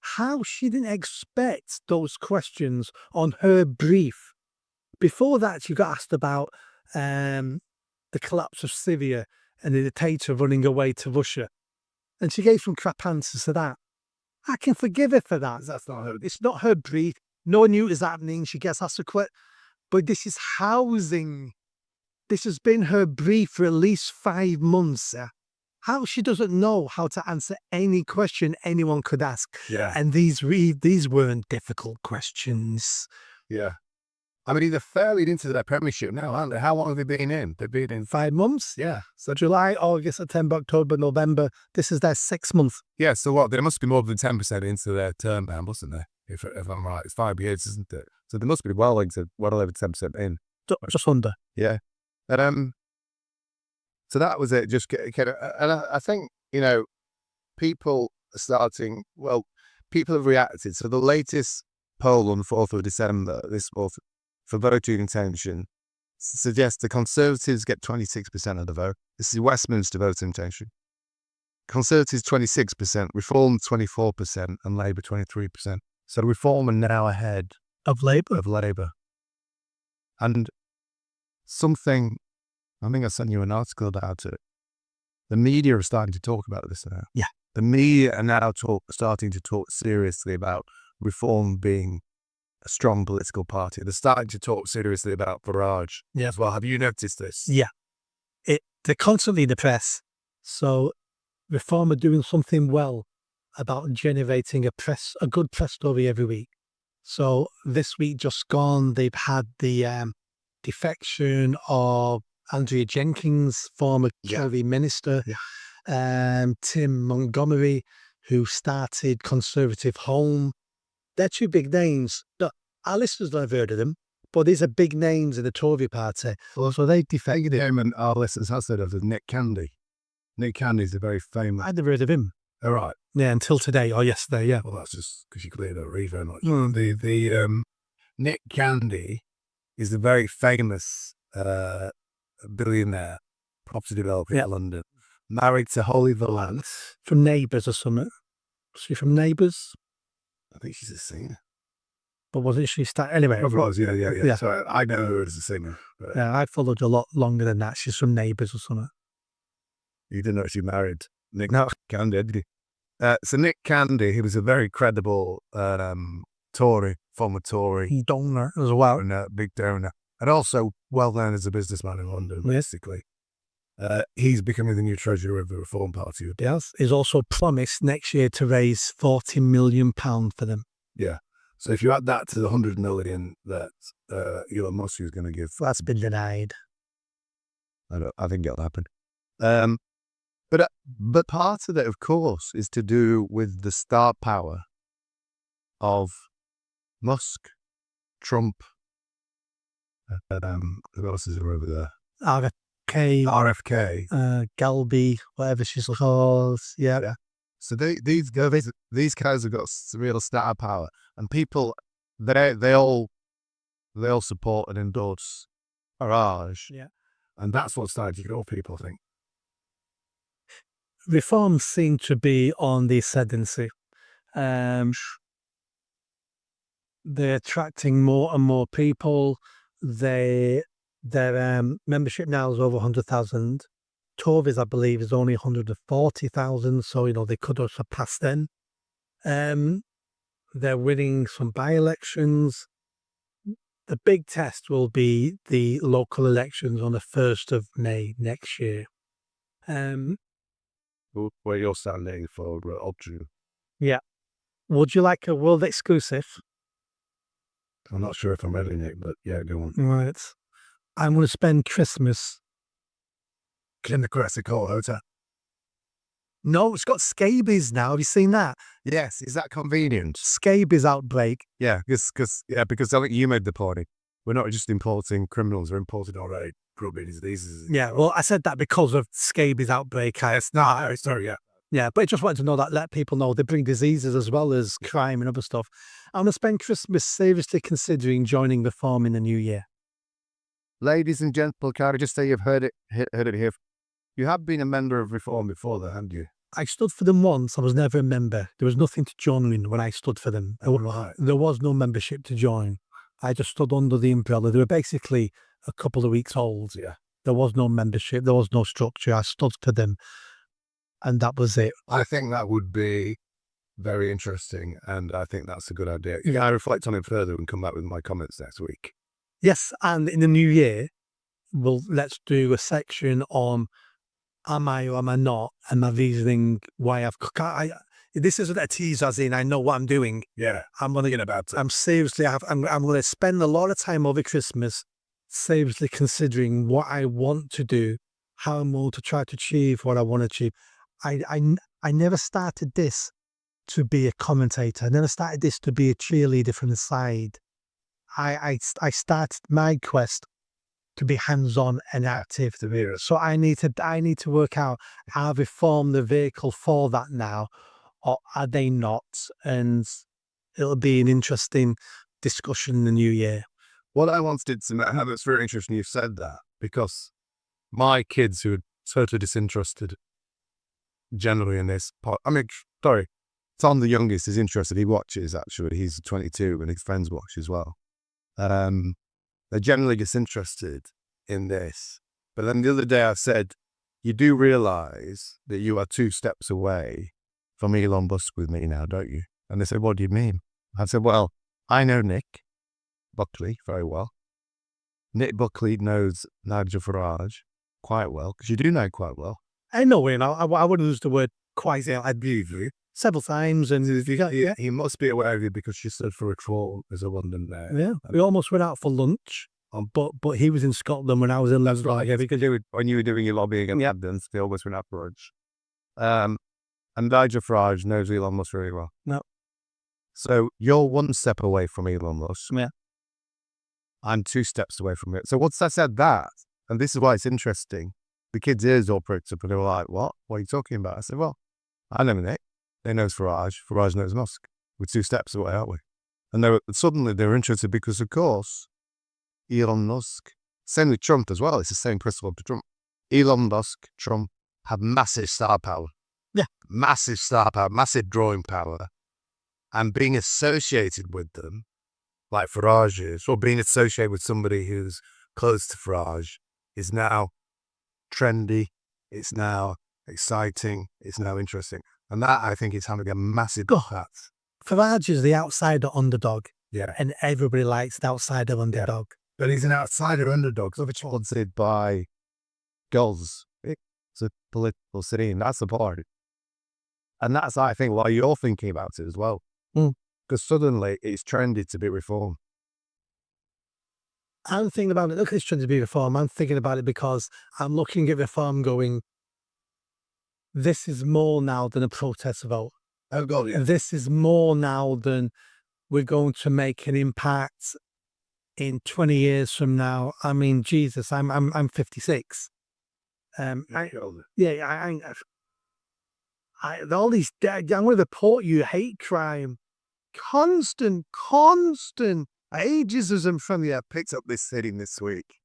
How she didn't expect those questions on her brief. Before that, she got asked about the collapse of Syria and the dictator running away to Russia. And she gave some crap answers to that. I can forgive her for that. That's not her. It's not her brief. No one knew it was happening. She gets asked a question. But this is housing. This has been her brief for at least 5 months. How she doesn't know how to answer any question anyone could ask. Yeah. And these weren't difficult questions. Yeah. I mean, they're fairly into their premiership now, aren't they? How long have they been in? They've been in 5 months? Yeah. So July, August, September, October, November. This is their 6th month. Yeah. So what? There must be more than 10% into their term now, mustn't they? If I'm right, it's 5 years, isn't it? So they must be well over 10% in. Just under. Yeah. And, so that was it. Just kind of, and I think, people are starting, people have reacted. So the latest poll on the 4th of December, this month, for voting intention, suggests the Conservatives get 26% of the vote. This is Westminster voting intention. Conservatives 26%, Reform 24%, and Labour 23%. So Reform are now ahead Of Labour? of Labour. And something, I think I sent you an article about it. The media are starting to talk about this now. Yeah. The media are now starting to talk seriously about Reform being a strong political party. They're starting to talk seriously about Farage as well. Have you noticed this? Yeah. They're constantly in the press. So Reform are doing something well about generating a good press story every week. So this week just gone, they've had the defection of Andrea Jenkins, former Tory minister, Tim Montgomery, who started Conservative Home. They're two big names. Look, our listeners don't have heard of them, but these are big names in the Tory party. So they defected him. And our listeners have said of Nick Candy. Nick Candy is a very famous. I'd never heard of him. All right. Yeah, until today or yesterday, yeah. Well, that's just because you clearly don't read very much. The Nick Candy is a very famous billionaire property developer in London, married to Holly Valance. From Neighbours or something. Was she from Neighbours? I think she's a singer. But wasn't she anyway? Of course, yeah. So I know her as a singer. But Yeah, I followed a lot longer than that. She's from Neighbours or something. You didn't know she married Nick Candy, did you? So Nick Candy, he was a very credible Tory, former Tory. Donor as well. And a big donor. And also well known as a businessman in London, basically. He's becoming the new treasurer of the Reform Party. Yes. He's also promised next year to raise £40 million for them. Yeah. So if you add that to the 100 million that Elon Musk is going to give. That's been denied. I think it'll happen. But part of it, of course, is to do with the star power of Musk, Trump, who else is over there? RFK, Galby, whatever she's called. Yeah. So these guys have got real star power, and people they all support and endorse Farage. Yeah. And that's what's starting to get off people, I think. Reform seem to be on the ascendancy. They're attracting more and more people. Their membership now is over 100,000. Tories, I believe, is only 140,000. So, they could have surpassed them. They're winning some by-elections. The big test will be the local elections on the 1st of May next year. Where you're standing for option. Yeah. Would you like a world exclusive? I'm not sure if I'm ready, Nick, but yeah, go on. Right. I'm going to spend Christmas. In the Classic Hotel. No, it's got scabies now. Have you seen that? Yes, is that convenient? Scabies outbreak. Yeah, because I think you made the point. We're not just importing criminals; we're importing already grubby diseases. Yeah, well, I said that because of scabies outbreak. Sorry. Yeah, but I just wanted to know that, let people know they bring diseases as well as crime and other stuff. I'm going to spend Christmas seriously considering joining Reform in the new year. Ladies and gentlemen, can I just say you've heard it here You have been a member of Reform before, though, haven't you? I stood for them once. I was never a member. There was nothing to join in when I stood for them. There was no membership to join. I just stood under the umbrella. They were basically a couple of weeks old. Yeah. There was no membership. There was no structure. I stood for them, and that was it. I think that would be very interesting, and I think that's a good idea. Yeah, I reflect on it further and come back with my comments next week. Yes, and in the new year, let's do a section on am I or am I not, and my reasoning why this isn't a tease as in I know what I'm doing. Yeah. I'm going to Thinking about it. I'm seriously, I'm going to spend a lot of time over Christmas seriously considering what I want to do, how I'm going to try to achieve what I want to achieve. I never started this to be a commentator. I never started this to be a cheerleader from the side. I started my quest to be hands-on and active. So I need to work out how they form the vehicle for that now, or are they not? And it'll be an interesting discussion in the new year. What I wanted to know, it's very interesting you said that, because my kids who are totally disinterested generally in this part, Tom, the youngest, is interested. He watches, actually. He's 22 and his friends watch as well. They're generally disinterested in this. But then the other day I said, you do realize that you are 2 steps away from Elon Musk with me now, don't you? And they said, what do you mean? I said, well, I know Nick Buckley very well. Nick Buckley knows Nigel Farage quite well, because you do know quite well. I know, I wouldn't use the word quite. I believe you several times, and He must be aware of you because you stood for Reform as a London mayor. Yeah, we almost went out for lunch, but he was in Scotland when I was in Leicester. Right, because when you were doing your lobbying in Abdens, they almost went out for lunch. And Nigel Farage knows Elon Musk really well. No. So you're 1 step away from Elon Musk. Yeah. I'm 2 steps away from it. So once I said that, and this is why it's interesting, the kids' ears all pricked up and they were like, what? What are you talking about? I said, well, I know Nick. They knows Farage. Farage knows Musk. We're 2 steps away, aren't we? And suddenly they were interested because, of course, Elon Musk, same with Trump as well. It's the same principle to Trump. Elon Musk, Trump have massive star power. Yeah. Massive star power, massive drawing power. And being associated with them, like Farage is, or being associated with somebody who's close to Farage, is now trendy. It's now exciting. It's now interesting. And that, I think, is having a massive impact. Farage is the outsider underdog. Yeah. And everybody likes the outsider underdog. But he's an outsider underdog. So it's sponsored by girls. It's a political scene. That's the part. And that's, I think, why you're thinking about it as well. Because suddenly it's trendy to be Reform. I'm thinking about it. Look, it's trendy to be Reform. I'm thinking about it because I'm looking at Reform going, this is more now than a protest vote. Oh, God, yeah. This is more now than we're going to make an impact in 20 years from now. I mean, Jesus, I'm 56. All these, I'm going to report you hate crime. Constant ageism from you. I picked up this sitting this week.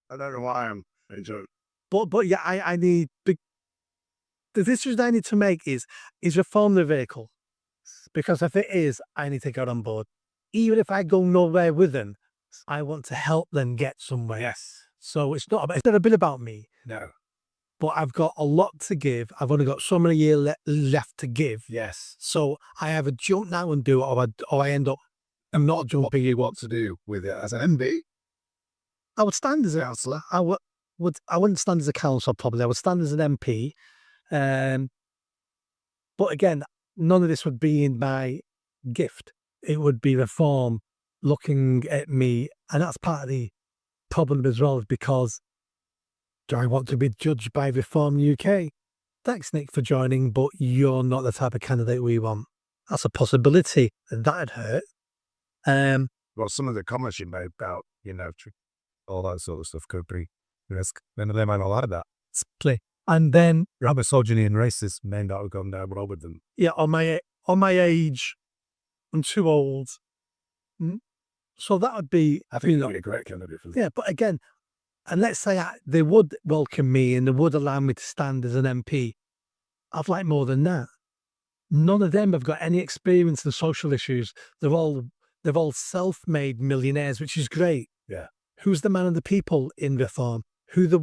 I don't know why I'm enjoying. But yeah, I need the decision I need to make is reform the vehicle, because if it is, I need to get on board. Even if I go nowhere with them, I want to help them get somewhere. Yes. So it's not a bit about me. No. But I've got a lot to give. I've only got so many years left to give. Yes. So I either jump now and do it, or I end up. I'm not jumping you what to do with it as an MB. I would stand as a councillor. I wouldn't stand as a councillor probably. I would stand as an MP. But again, none of this would be in my gift. It would be Reform looking at me, and that's part of the problem as well, because do I want to be judged by Reform UK? Thanks, Nick, for joining, but you're not the type of candidate we want. That's a possibility, and that'd hurt. Well, some of the comments you made about, all that sort of stuff could be risk. Then they might not like that. And then misogyny and racist may not have gone down well with them. Yeah, on my age, I'm too old. So that would be. I think you're not a great candidate for that. Yeah, but again, And let's say they would welcome me and they would allow me to stand as an MP. I'd like more than that. None of them have got any experience in social issues. They're all self-made millionaires, which is great. Yeah. Who's the man of the people in reform? Who's the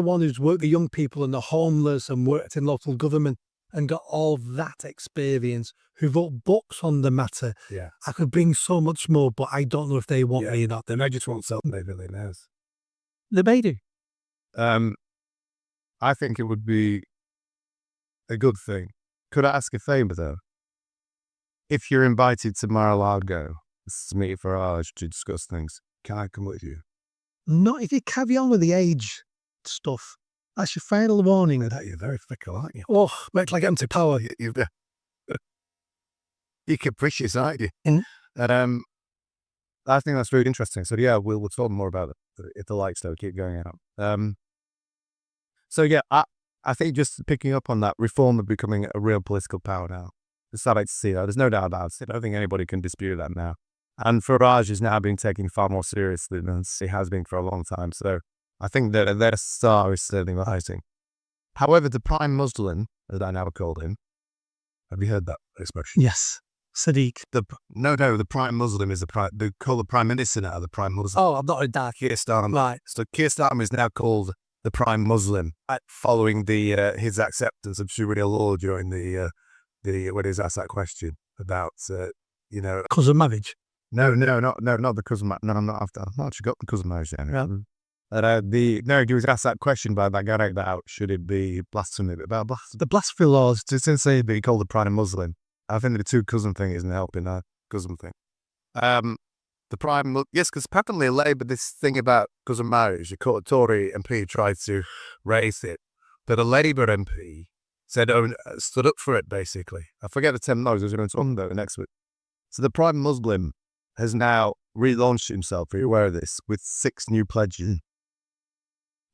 one who's worked the young people and the homeless and worked in local government and got all that experience, who wrote books on the matter? Yeah. I could bring so much more, but I don't know if they want me or not. They may just want self-made millionaires. They may do. I think it would be a good thing. Could I ask a favour though? If you're invited to Mar-a-Lago to meet Farage to discuss things, can I come with you? Not if you carry on with the age stuff. That's your final warning. You're very fickle, aren't you? Oh, wait till I get into power. You're capricious, aren't you? Mm. I think that's really interesting. So yeah, we'll talk more about it if the likes though keep going out. So yeah, I think just picking up on that, reform are becoming a real political power now. It's sad to see that. There's no doubt about it. I don't think anybody can dispute that now. And Farage is now being taken far more seriously than he has been for a long time. So I think that their star is certainly rising. However, the prime Muslim, as I now called him, have you heard that expression? Yes. Sadiq. No, the prime Muslim is they call the prime minister now the prime Muslim. Oh, I'm not a dark. Keir Starmer. Right. So Keir Starmer is now called the prime Muslim, following his acceptance of Sharia law during the when he was asked that question about Cousin marriage. No, not the cousin. No, I'm not after. I've not actually got the cousin marriage yet. Yeah. He was asked that question by that guy about should it be blasphemy about the blasphemy laws. Since they be called the prime Muslim, I think the two cousin thing isn't helping that cousin thing. The prime, yes, because apparently Labour, this thing about cousin marriage, the Tory MP tried to raise it, but a Labour MP said, stood up for it basically. I forget the terminology, it's under next week. So the prime Muslim has now relaunched himself, are you aware of this, with 6 new pledges.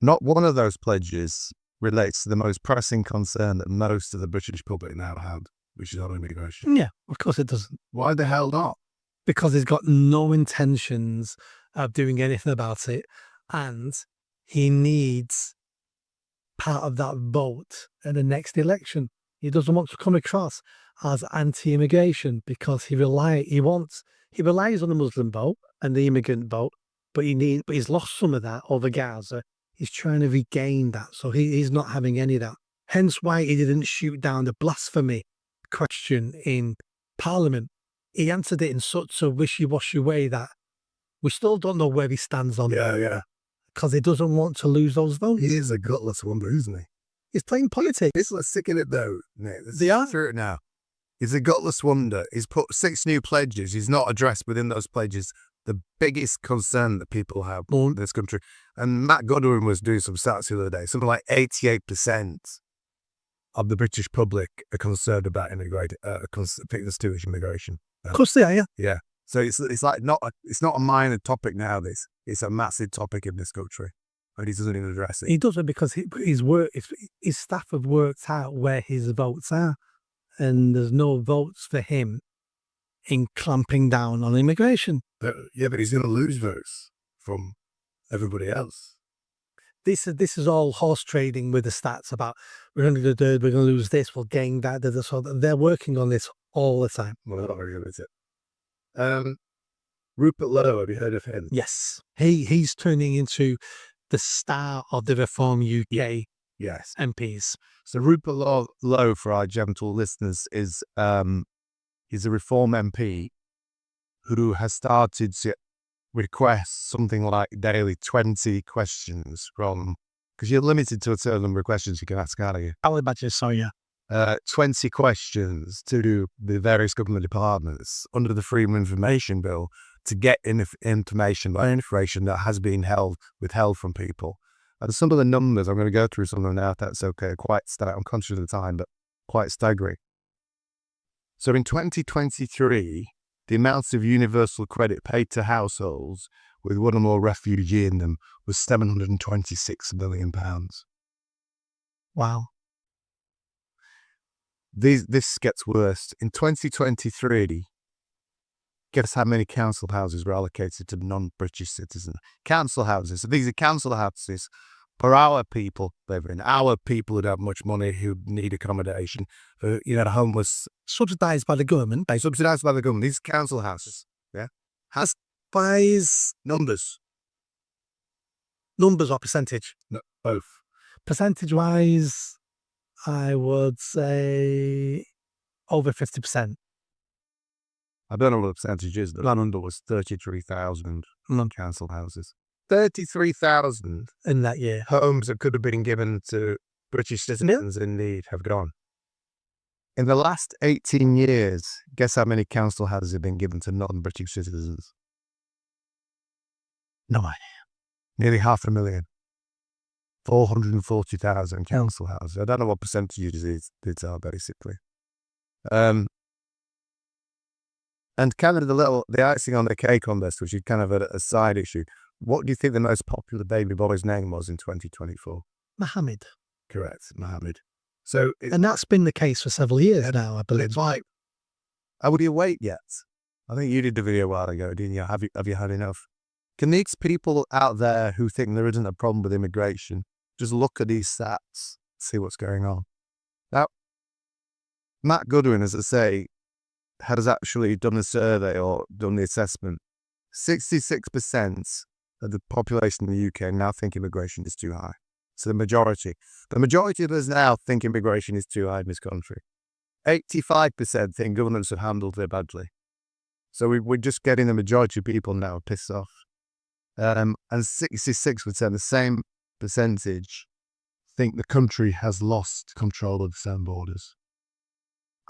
Not one of those pledges relates to the most pressing concern that most of the British public now have, which is on immigration. Yeah, of course it doesn't. Why the hell not? Because he's got no intentions of doing anything about it, and he needs part of that vote in the next election. He doesn't want to come across as anti-immigration because he relies on the Muslim vote and the immigrant vote, but he's lost some of that over Gaza. He's trying to regain that, so he's not having any of that. Hence why he didn't shoot down the blasphemy question in Parliament. He answered it in such a wishy-washy way that we still don't know where he stands on it. Yeah. Because he doesn't want to lose those votes. He is a gutless wonder, isn't he? He's playing politics. It's like sick in it though, Nick. They are. Through it now. He's a gutless wonder. He's put 6 new pledges. He's not addressed within those pledges the biggest concern that people have in this country. And Matt Godwin was doing some stats the other day. Something like 88% of the British public are concerned about fitness to immigration. Of course they are, yeah. Yeah. So it's like it's not a minor topic now. It's a massive topic in this country, and he doesn't even address it. He doesn't because his staff have worked out where his votes are, and there's no votes for him in clamping down on immigration. But he's going to lose votes from everybody else. This is all horse trading with the stats about we're going to lose this, we'll gain that. So they're working on this all the time. Well, they're not very good at it. Rupert Lowe, have you heard of him? Yes, he's turning into the star of the Reform UK Yes. MPs. So Rupert Lowe, for our gentle listeners, he's a Reform MP who has started to request something like daily 20 questions from, because you're limited to a certain number of questions you can ask, aren't you? I'll imagine so, yeah. 20 questions to the various government departments under the Freedom of Information Bill to get information that has been withheld from people. And some of the numbers, I'm going to go through some of them now, if that's okay, I'm conscious of the time, but quite staggering. So in 2023, the amount of universal credit paid to households with one or more refugee in them was £726 million. Wow. This gets worse. In 2023, Guess how many council houses were allocated to non-British citizens? Council houses. So these are council houses for our people living, our people who have much money, who need accommodation, who, homeless, Subsidised by the government. subsidised by the government. These council houses, yeah, has buys numbers, Numbers or percentage? no, both. Percentage-wise, I would say over 50%. I don't know what the percentage is. The number was 33,000 council houses. 33,000 in that year. homes that could have been given to British citizens in need have gone. In the last 18 years, guess how many council houses have been given to non-British citizens? No idea. Nearly 500,000. 440,000 council houses. I don't know what percentages these are, basically. And kind of the icing on the cake on this, which is kind of a side issue. What do you think the most popular baby boy's name was in 2024? Mohammed. Correct, Mohammed. So, And that's been the case for several years now, I believe. it's like, would you wait yet? I think you did the video a while ago, didn't you? Have you had enough? Can these people out there who think there isn't a problem with immigration just look at these stats, see what's going on? Now, Matt Goodwin, as I say, has actually done a survey or done the assessment. 66% of the population in the UK now think immigration is too high. So the majority of us now think immigration is too high in this country. 85% think governments have handled it badly. So we're just getting the majority of people now pissed off. And 66%, the same percentage, think the country has lost control of its own borders.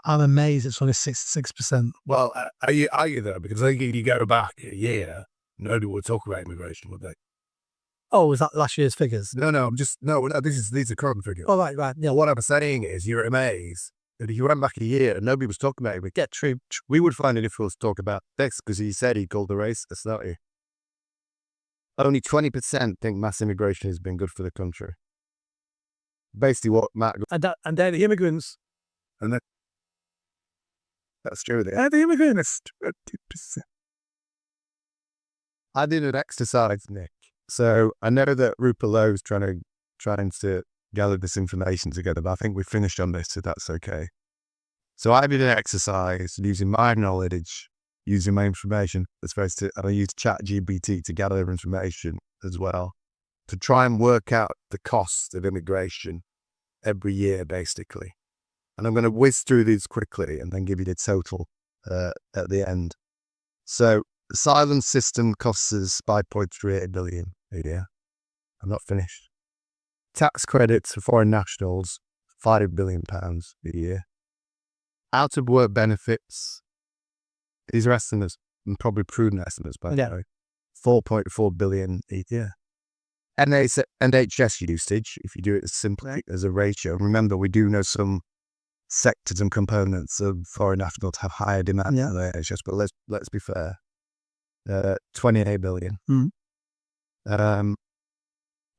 I'm amazed it's only 66%. Well, are you though? Because I think if you go back a year, nobody would talk about immigration, would they? Oh, is that last year's figures? No, these are current figures. Oh, right. Yeah. What I'm saying is, you're amazed that if you went back a year and nobody was talking about it, Yeah, true. we would find it difficult to talk about this because he said he called the racist, don't he? Only 20% think mass immigration has been good for the country. Basically, what Matt And they're the immigrants. and that, that's true. they're the immigrants. 20%. I did an exercise, Nick. So I know that Rupert Lowe's trying to gather this information together, but I think we finished on this, so that's okay. So I did an exercise using my knowledge, using my information. And I used ChatGPT to gather information as well, to try and work out the cost of immigration every year, basically. And I'm going to whiz through these quickly and then give you the total at the end. So the asylum system costs us 5.38 billion a year. I'm not finished. Tax credits for foreign nationals, £5 billion a year. Out of work benefits, these are estimates, and probably prudent estimates, by the way, 4.4 billion a year. NHS usage, if you do it simply as a ratio, remember we do know some sectors and components of foreign nationals have higher demand than the NHS, but let's be fair. 28 billion.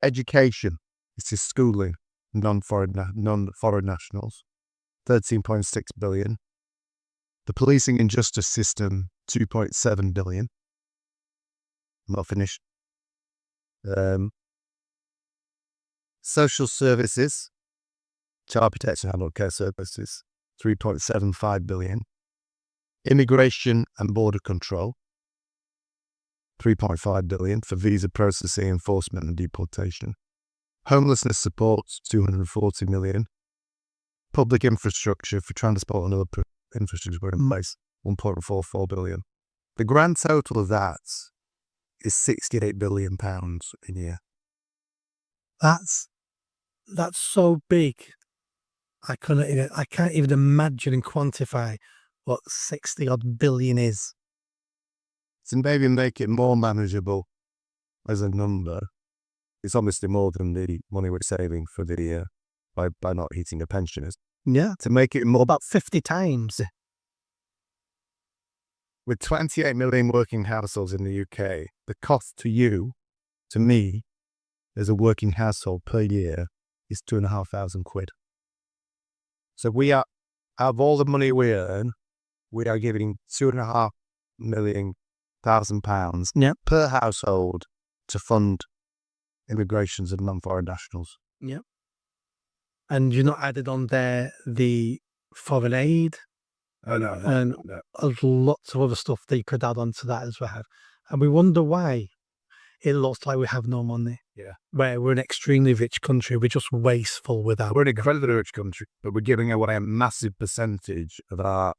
Education, this is schooling, non-foreign nationals, 13.6 billion. The policing and justice system, 2.7 billion. I'm not finished. Social services, child protection and adult care services, 3.75 billion. Immigration and border control, 3.5 billion for visa processing, enforcement and deportation. Homelessness support, 240 million. Public infrastructure for transport and other infrastructure in place, 1.44 billion. The grand total of that is £68 billion a year. That's so big. I can't even imagine and quantify what 60 odd billion is. So maybe make it more manageable as a number. It's obviously more than the money we're saving for the year by not hitting the pensioners. Yeah. To make it more, About 50 times. with 28 million working households in the UK, the cost to me, as a working household per year is £2,500. So we are, out of all the money we earn, we are giving £2,500 £1,000,000 Yeah. per household to fund immigrations of non-foreign nationals. Yeah. And you're not added on there the foreign aid Oh, no, and there's lots of other stuff that you could add on to that as well. And we wonder why it looks like we have no money. Yeah. Where we're an extremely rich country, we're just wasteful without. We're an incredibly rich country, but we're giving away a massive percentage of our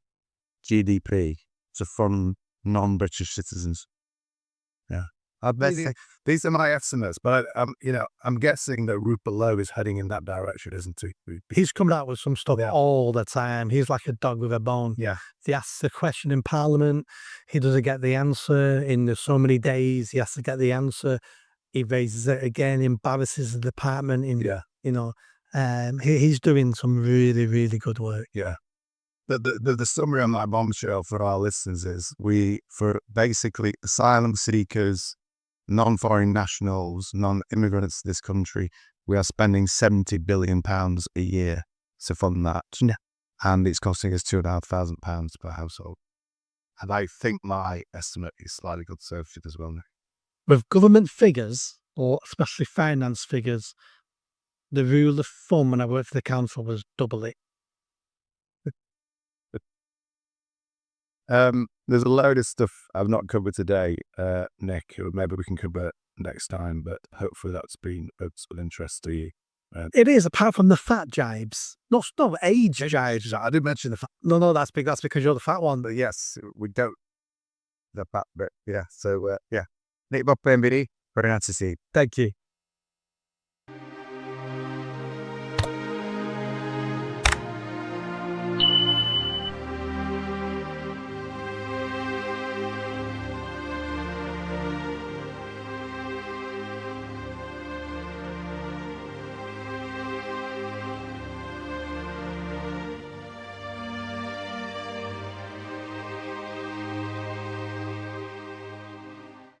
GDP to fund non-British citizens. Yeah. These are my estimates, but I'm guessing that Rupert Lowe is heading in that direction, isn't he? He's coming out with some stuff all the time. He's like a dog with a bone. Yeah. He asks a question in Parliament. He doesn't get the answer in so many days. He has to get the answer. He raises it again, embarrasses the department. He's doing some really, really good work. Yeah. The summary on that bombshell for our listeners is for basically asylum seekers, non-foreign nationals, non-immigrants to this country, we are spending £70 billion a year to fund that. Yeah. And it's costing us £2,500 per household. And I think my estimate is slightly conservative as well. With government figures, or especially finance figures, the rule of thumb when I worked for the council was double it. There's a load of stuff I've not covered today, Nick, or maybe we can cover next time, but hopefully that's been of some interest to you. It is, apart from the fat jibes. No, age jibes. I did mention the fat. No, that's because you're the fat one. But yes, we don't. The fat bit, yeah. So, yeah. Nick Bob, very nice to see you. Thank you.